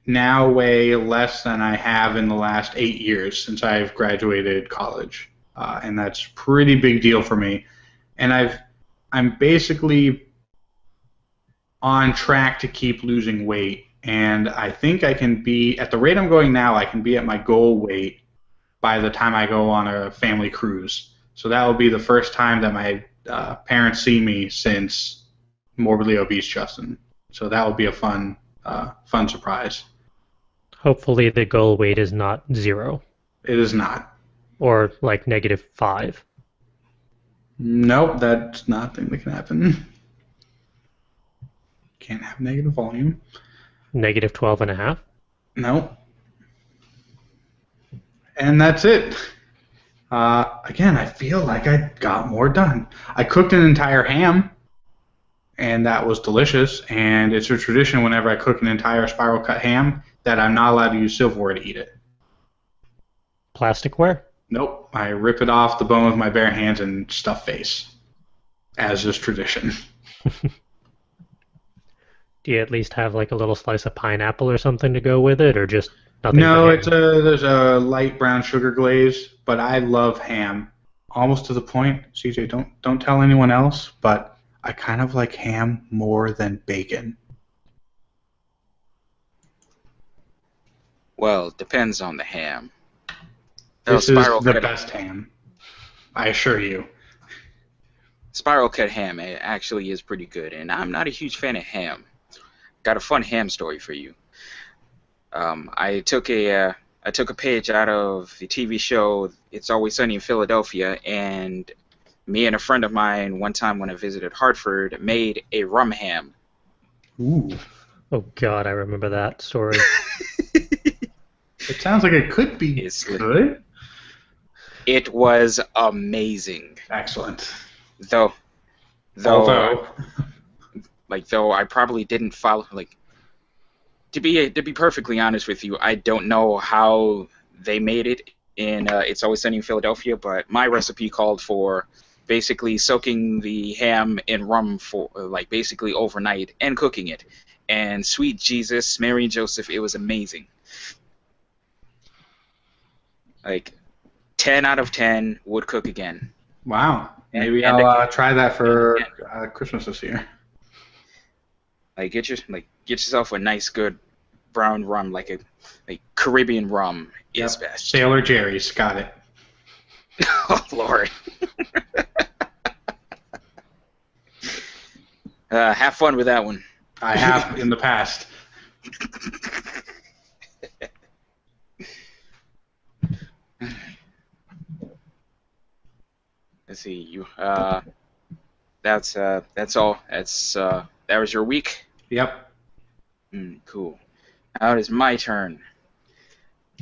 now weigh less than I have in the last 8 years since I've graduated college. And that's a pretty big deal for me. And I'm basically on track to keep losing weight. And I think I can be, at the rate I'm going now, I can be at my goal weight by the time I go on a family cruise. So that will be the first time that my parents see me since morbidly obese Justin. So that will be a fun surprise. Hopefully the goal weight is not 0. It is not. Or like -5. Nope, that's not a thing that can happen. Can't have negative volume. -12.5? Nope. And that's it. Again, I feel like I got more done. I cooked an entire ham, and that was delicious. And it's a tradition whenever I cook an entire spiral cut ham that I'm not allowed to use silverware to eat it. Plasticware? Nope. I rip it off the bone with my bare hands and stuff face, as is tradition. Do you at least have like a little slice of pineapple or something to go with it, or just nothing? No, there's a light brown sugar glaze, but I love ham, almost to the point. CJ, don't tell anyone else, but I kind of like ham more than bacon. Well, This is the best ham, I assure you. spiral cut ham actually is pretty good, and I'm not a huge fan of ham. Got a fun ham story for you. I took a page out of the TV show It's Always Sunny in Philadelphia, and me and a friend of mine one time when I visited Hartford made a rum ham. Ooh. Oh God, I remember that story. It sounds like it could be good. It was amazing. Excellent. Though Although, though I probably didn't follow to be perfectly honest with you, I don't know how they made it in It's Always Sunny in Philadelphia, but my recipe called for basically soaking the ham in rum for basically overnight and cooking it. And sweet Jesus, Mary and Joseph, it was amazing. 10 out of 10 would cook again. wow. Maybe And I'll try that for Christmas this year. Get yourself a nice good brown rum, like Caribbean rum is best. Sailor Jerry's, got it. Oh Lord. Have fun with that one. I have in the past. Let's see. That's all. That was your week. Yep. Cool. Now it is my turn,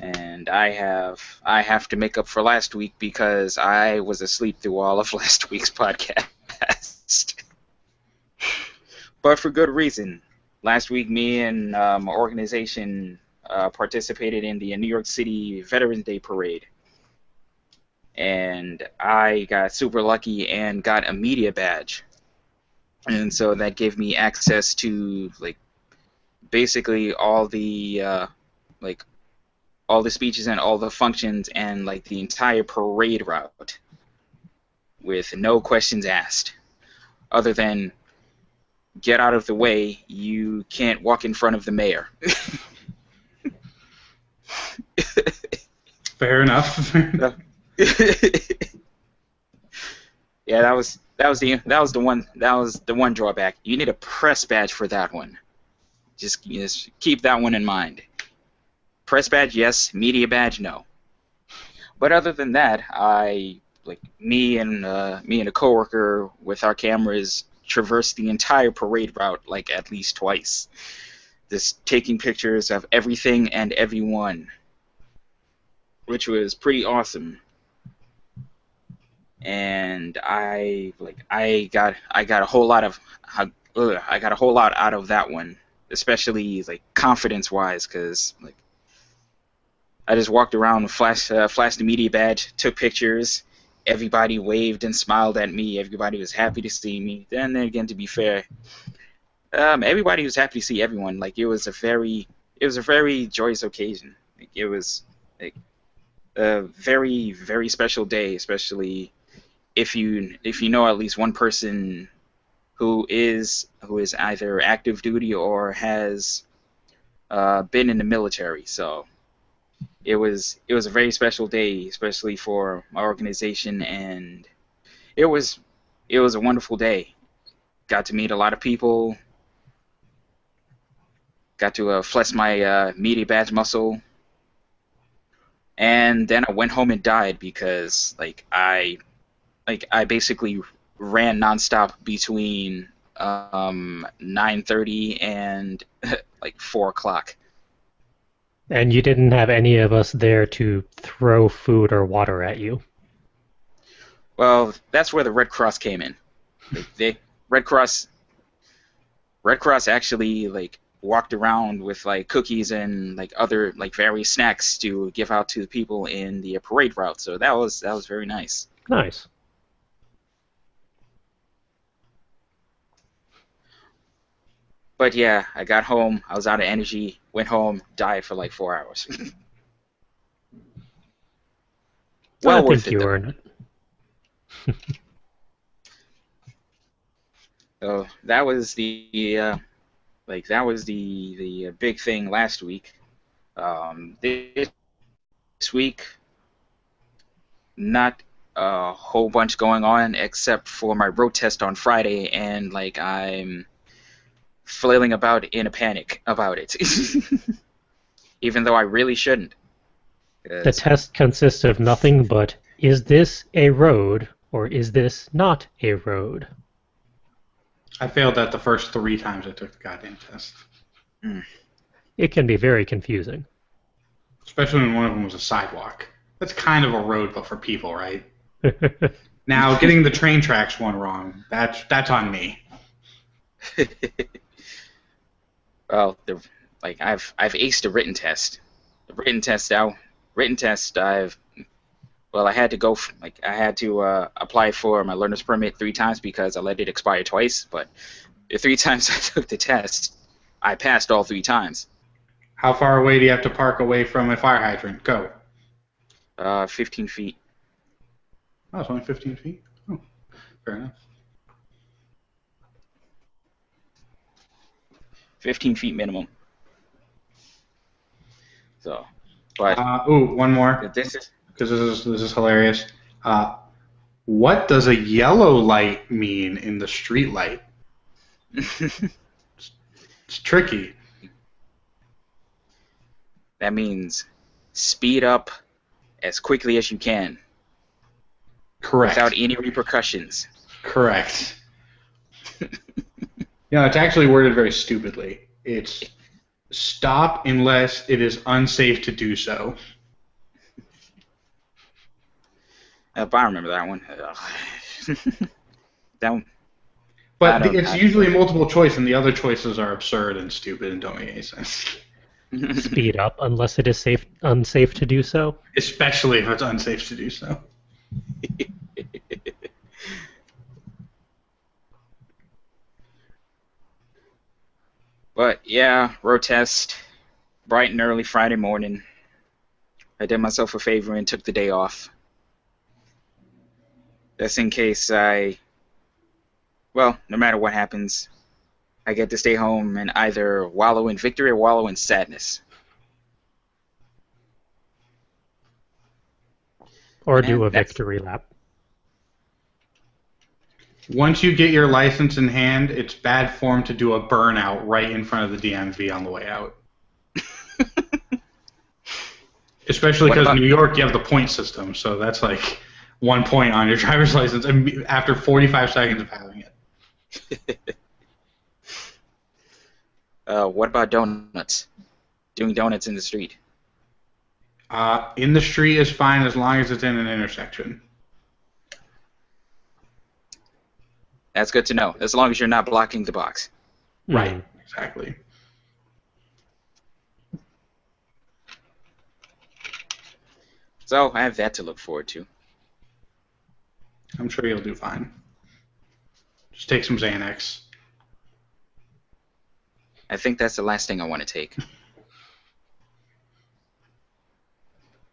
and I have to make up for last week because I was asleep through all of last week's podcast. But for good reason. Last week, me and my organization participated in the New York City Veterans Day Parade. And I got super lucky and got a media badge. And so that gave me access to basically all the speeches and all the functions and the entire parade route with no questions asked, other than get out of the way, you can't walk in front of the mayor. Fair enough. Yeah, that was the one drawback. You need a press badge for that one. Just keep that one in mind. Press badge, yes. Media badge, no. But other than that, me and a coworker with our cameras traversed the entire parade route at least twice, just taking pictures of everything and everyone, which was pretty awesome. And I got a whole lot out of that one, especially confidence wise, because I just walked around and flashed the media badge, took pictures. Everybody waved and smiled at me. Everybody was happy to see me. Then again, to be fair, everybody was happy to see everyone. It was a very joyous occasion. It was a very, very special day, especially if you know at least one person who is either active duty or has been in the military. So it was a very special day, especially for my organization, and it was a wonderful day. Got to meet a lot of people. Got to flex my media badge muscle. And then I went home and died because I basically ran nonstop between 9:30 and 4 o'clock. And you didn't have any of us there to throw food or water at you. Well, that's where the Red Cross came in. Red Cross actually walked around with cookies and other various snacks to give out to the people in the parade route. So that was very nice. Nice. But yeah, I got home, I was out of energy, went home, died for 4 hours. Well, I think you earned it. So that was the big thing last week. This week, not a whole bunch going on except for my road test on Friday, and like I'm flailing about in a panic about it, even though I really shouldn't. The 'Cause, test consists of nothing but is this a road or is this not a road? I failed that the first 3 times I took the goddamn test. mm, It can be very confusing. Especially when one of them was a sidewalk. That's kind of a road, but for people, right? Now, getting the train tracks one wrong, that's on me. well, like I've aced a written test. The written test I had to I had to apply for my learner's permit 3 times because I let it expire twice. But the 3 times I took the test, I passed all 3 times. How far away do you have to park away from a fire hydrant? Go. 15 feet. Oh, it's only 15 feet? Oh, fair enough. 15 feet minimum. So, but One more, this is because this is hilarious. What does a yellow light mean in the street light? It's tricky. that means speed up as quickly as you can Correct. without any repercussions. Correct. It's actually worded very stupidly. It's stop unless it is unsafe to do so. But I remember that one. That one. But it's usually multiple choice, and the other choices are absurd and stupid and don't make any sense. Speed up unless it is unsafe to do so. Especially if it's unsafe to do so. But yeah, road test, bright and early Friday morning. I did myself a favor and took the day off. That's in case no matter what happens, I get to stay home and either wallow in victory or wallow in sadness. Or And do a that's- victory lap. Once you get your license in hand, it's bad form to do a burnout right in front of the DMV on the way out. Especially because in New York you have the point system, so that's like 1 point on your driver's license after 45 seconds of having it. What about donuts? Doing donuts in the street? In the street is fine as long as it's in an intersection. That's good to know, as long as you're not blocking the box. Right, exactly. So I have that to look forward to. I'm sure you'll do fine. Just take some Xanax. I think that's the last thing I want to take.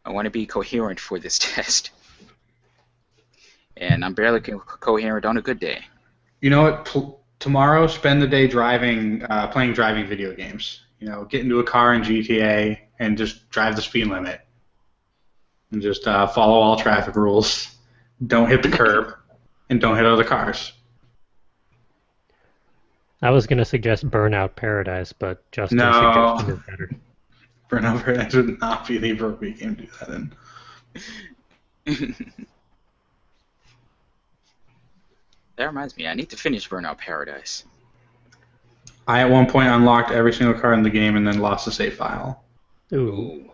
I want to be coherent for this test. And I'm barely coherent on a good day. You know what? Tomorrow, spend the day driving, playing driving video games. Get into a car in GTA and just drive the speed limit. And just follow all traffic rules. Don't hit the curb. And don't hit other cars. I was going to suggest Burnout Paradise, but Justin's No. suggestion is better. Burnout Paradise would not be the appropriate game to do that in. That reminds me, I need to finish Burnout Paradise. I at one point unlocked every single car in the game and then lost the save file. Ooh.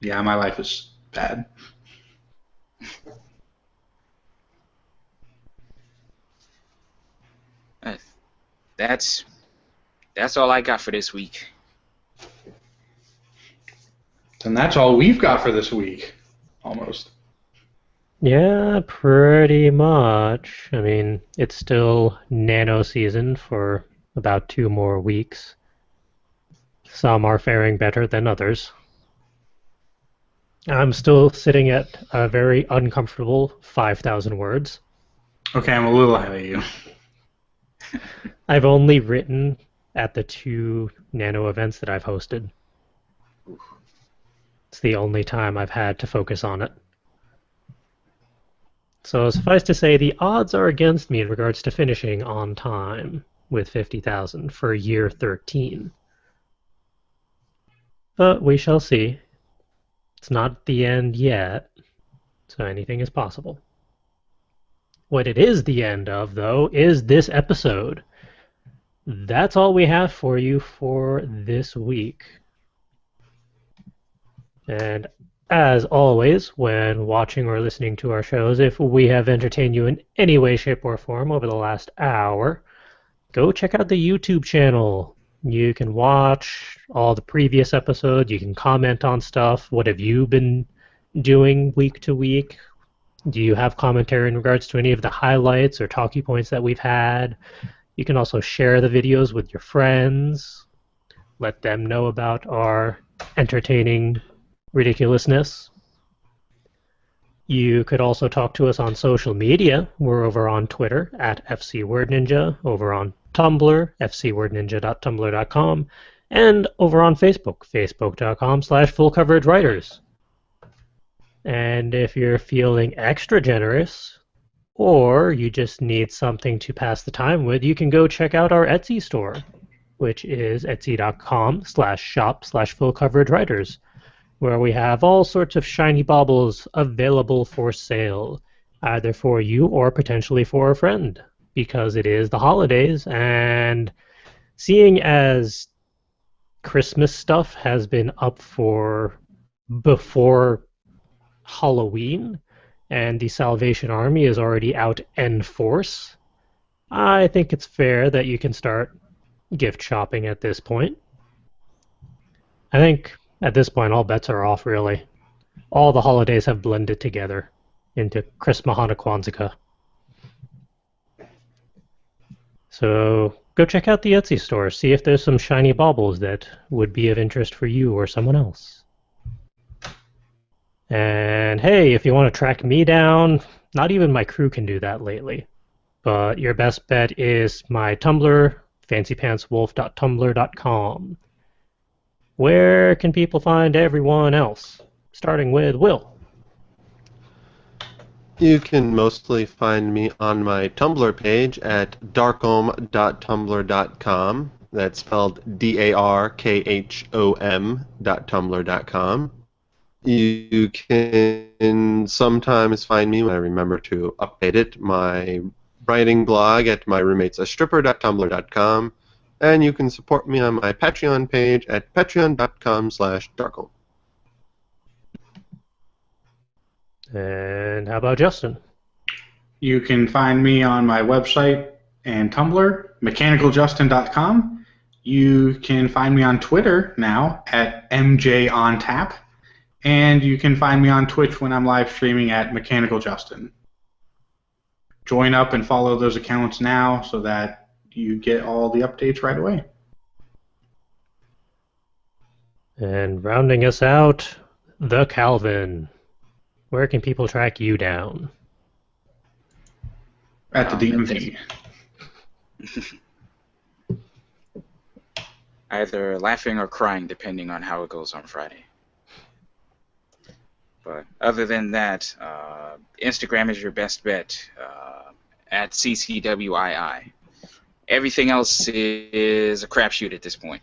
Yeah, my life is bad. That's all I got for this week. And that's all we've got for this week. Almost. Yeah, pretty much. I mean, it's still nano season for about 2 more weeks. Some are faring better than others. I'm still sitting at a very uncomfortable 5,000 words. Okay, I'm a little ahead of you. I've only written at the 2 nano events that I've hosted. It's the only time I've had to focus on it. So suffice to say, the odds are against me in regards to finishing on time with 50,000 for year 13. But we shall see. It's not the end yet, so anything is possible. What it is the end of, though, is this episode. That's all we have for you for this week. And as always, when watching or listening to our shows, if we have entertained you in any way, shape, or form over the last hour, go check out the YouTube channel. You can watch all the previous episodes. You can comment on stuff. What have you been doing week to week? Do you have commentary in regards to any of the highlights or talkie points that we've had? You can also share the videos with your friends. Let them know about our entertaining ridiculousness. You could also talk to us on social media. We're over on Twitter at FCWordNinja, over on Tumblr, fcwordninja.tumblr.com, and over on Facebook, facebook.com/fullcoveragewriters. And if you're feeling extra generous, or you just need something to pass the time with, you can go check out our Etsy store, which is etsy.com/shop/fullcoveragewriters, where we have all sorts of shiny baubles available for sale, either for you or potentially for a friend, because it is the holidays, and seeing as Christmas stuff has been up for before Halloween, and the Salvation Army is already out en force, I think it's fair that you can start gift shopping at this point. I think at this point all bets are off, really. All the holidays have blended together into Christmas, Kwanzaa. So go check out the Etsy store, see if there's some shiny baubles that would be of interest for you or someone else. And hey, if you want to track me down, not even my crew can do that lately. But your best bet is my Tumblr, fancypantswolf.tumblr.com. Where can people find everyone else? Starting with Will. You can mostly find me on my Tumblr page at darkhom.tumblr.com. That's spelled DARKHOM.tumblr.com. You can sometimes find me when I remember to update it, my writing blog at myroommatesastripper.tumblr.com, and you can support me on my Patreon page at patreon.com/darkhom. And how about Justin? You can find me on my website and Tumblr, mechanicaljustin.com. You can find me on Twitter now at MJOnTap. And you can find me on Twitch when I'm live streaming at MechanicalJustin. Join up and follow those accounts now so that you get all the updates right away. And rounding us out, the Calvin. Where can people track you down? At the DMV. Either laughing or crying, depending on how it goes on Friday. But other than that, Instagram is your best bet, at CCWII. Everything else is a crapshoot at this point.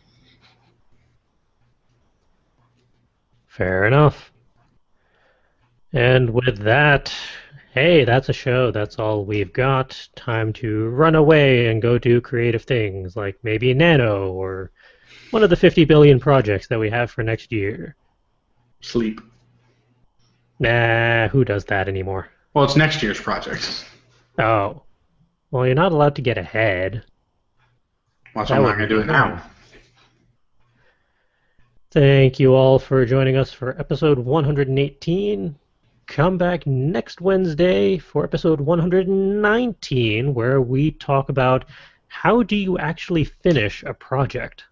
Fair enough. And with that, hey, that's a show. That's all we've got. Time to run away and go do creative things, like maybe Nano or one of the 50 billion projects that we have for next year. Sleep. Nah, who does that anymore? Well, it's next year's project. Oh. Well, you're not allowed to get ahead. Well, so I'm not going to do it now. Thank you all for joining us for episode 118. Come back next Wednesday for episode 119, where we talk about how do you actually finish a project,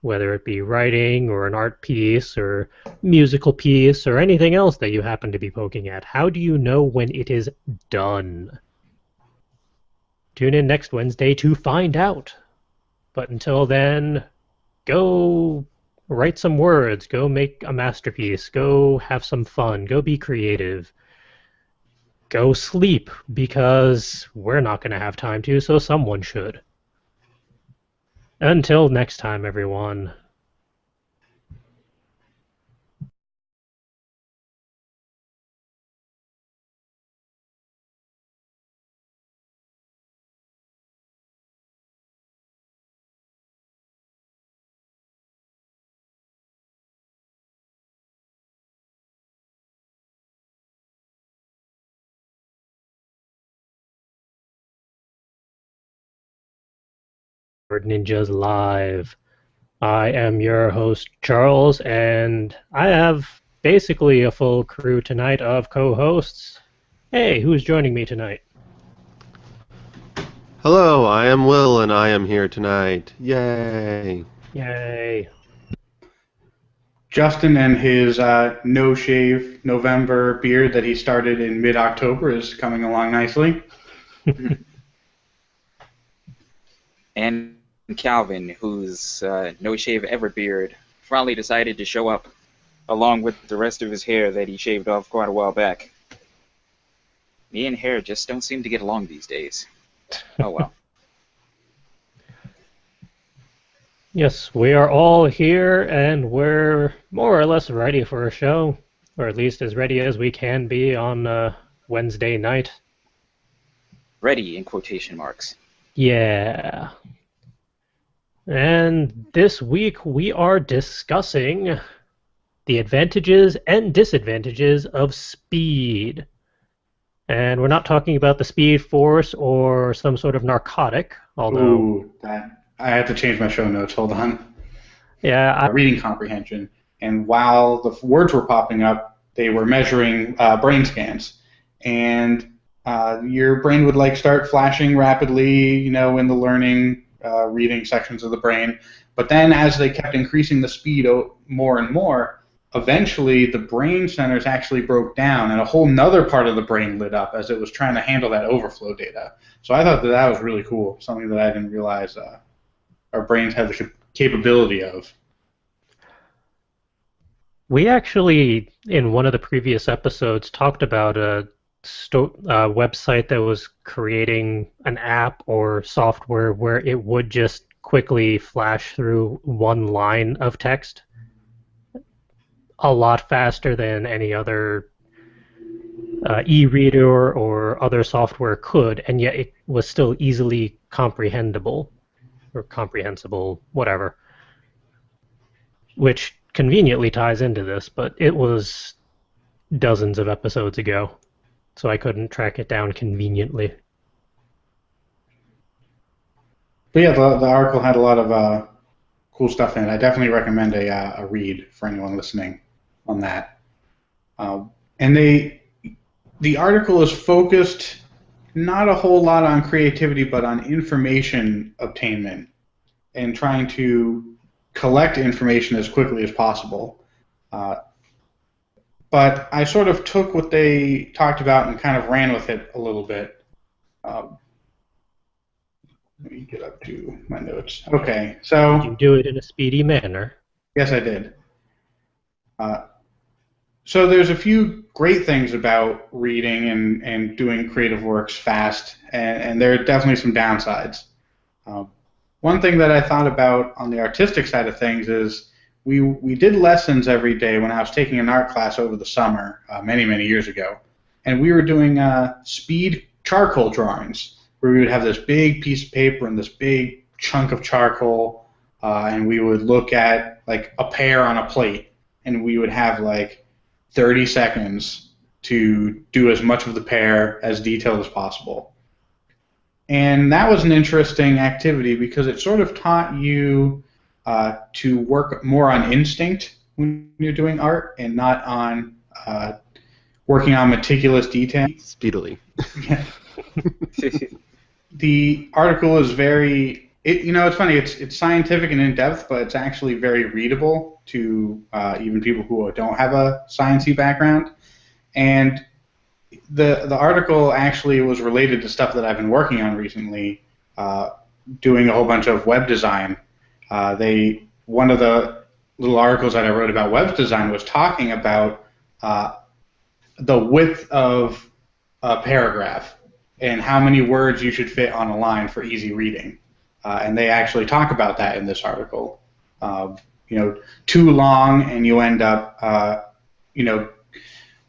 whether it be writing or an art piece or musical piece or anything else that you happen to be poking at. How do you know when it is done? Tune in next Wednesday to find out. But until then, go write some words, go make a masterpiece, go have some fun, go be creative. go sleep because we're not going to have time to, so someone should. Until next time, everyone. Ninjas Live. I am your host, Charles, and I have basically a full crew tonight of co-hosts. Hey, who's joining me tonight? Hello, I am Will, and I am here tonight. Yay! Yay. Justin and his no-shave November beard that he started in mid-October is coming along nicely. And Calvin, whose no-shave ever beard finally decided to show up, along with the rest of his hair that he shaved off quite a while back. Me and hair just don't seem to get along these days. Oh well. Yes, we are all here, and we're more or less ready for a show, or at least as ready as we can be on Wednesday night. Ready in quotation marks. Yeah. And this week we are discussing the advantages and disadvantages of speed. And we're not talking about the speed force or some sort of narcotic, although... Ooh, I have to change my show notes. Hold on. Yeah, Reading comprehension. And while the words were popping up, they were measuring brain scans. And your brain would like start flashing rapidly, in the learning, reading sections of the brain. But then as they kept increasing the speed more and more, eventually the brain centers actually broke down and a whole nother part of the brain lit up as it was trying to handle that overflow data. So I thought that was really cool, something that I didn't realize our brains have the capability of. we actually, in one of the previous episodes, talked about a website that was creating an app or software where it would just quickly flash through one line of text a lot faster than any other e-reader or other software could, and yet it was still easily comprehensible, or comprehensible, whatever, which conveniently ties into this, but it was dozens of episodes ago, so I couldn't track it down conveniently. But yeah, the article had a lot of cool stuff in it. I definitely recommend a read for anyone listening on that. And the article is focused not a whole lot on creativity, but on information obtainment and trying to collect information as quickly as possible. But I sort of took what they talked about and kind of ran with it a little bit. Let me get up to my notes. Okay, so... Did you do it in a speedy manner? Yes, I did. So there's a few great things about reading and doing creative works fast, and there are definitely some downsides. One thing that I thought about on the artistic side of things is we did lessons every day when I was taking an art class over the summer, many, many years ago, and we were doing speed charcoal drawings, where we would have this big piece of paper and this big chunk of charcoal, and we would look at like a pear on a plate, and we would have like 30 seconds to do as much of the pear as detailed as possible. And that was an interesting activity because it sort of taught you to work more on instinct when you're doing art and not on working on meticulous detail. Speedily. The article is very, it's funny, it's scientific and in-depth, but it's actually very readable to even people who don't have a sciencey background. And the article actually was related to stuff that I've been working on recently, doing a whole bunch of web design. One of the little articles that I wrote about web design was talking about the width of a paragraph and how many words you should fit on a line for easy reading. And they actually talk about that in this article. Too long and you end up,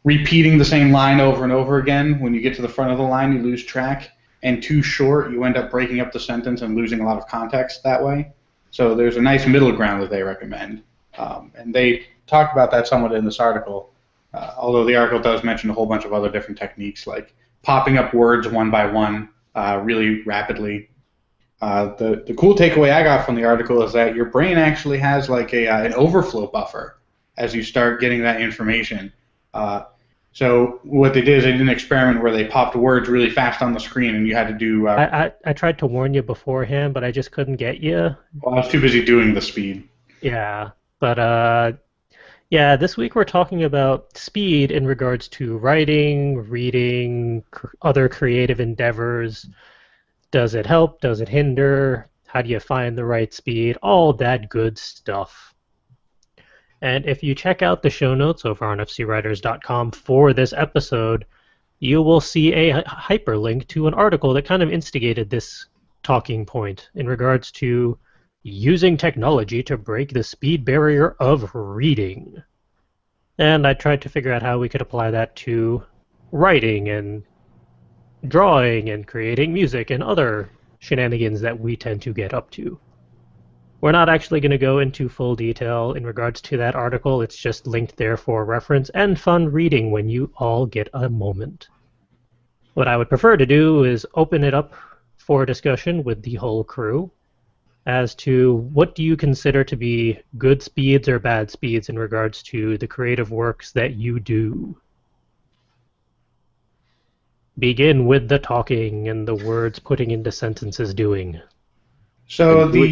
repeating the same line over and over again. When you get to the front of the line, you lose track. And too short, you end up breaking up the sentence and losing a lot of context that way. So there's a nice middle ground that they recommend. And they talk about that somewhat in this article, although the article does mention a whole bunch of other different techniques, like popping up words one by one really rapidly. The cool takeaway I got from the article is that your brain actually has like an overflow buffer as you start getting that information. So what they did is they did an experiment where they popped words really fast on the screen, and you had to do. I tried to warn you beforehand, but I just couldn't get you. Well, I was too busy doing the speed. Yeah, but yeah, this week we're talking about speed in regards to writing, reading, other creative endeavors. Does it help? Does it hinder? How do you find the right speed? All that good stuff. And if you check out the show notes over on fcwriters.com for this episode, you will see a hyperlink to an article that kind of instigated this talking point in regards to using technology to break the speed barrier of reading. And I tried to figure out how we could apply that to writing and drawing and creating music and other shenanigans that we tend to get up to. We're not actually going to go into full detail in regards to that article. It's just linked there for reference and fun reading when you all get a moment. What I would prefer to do is open it up for discussion with the whole crew as to what do you consider to be good speeds or bad speeds in regards to the creative works that you do. Begin with the talking and the words putting into sentences doing. So the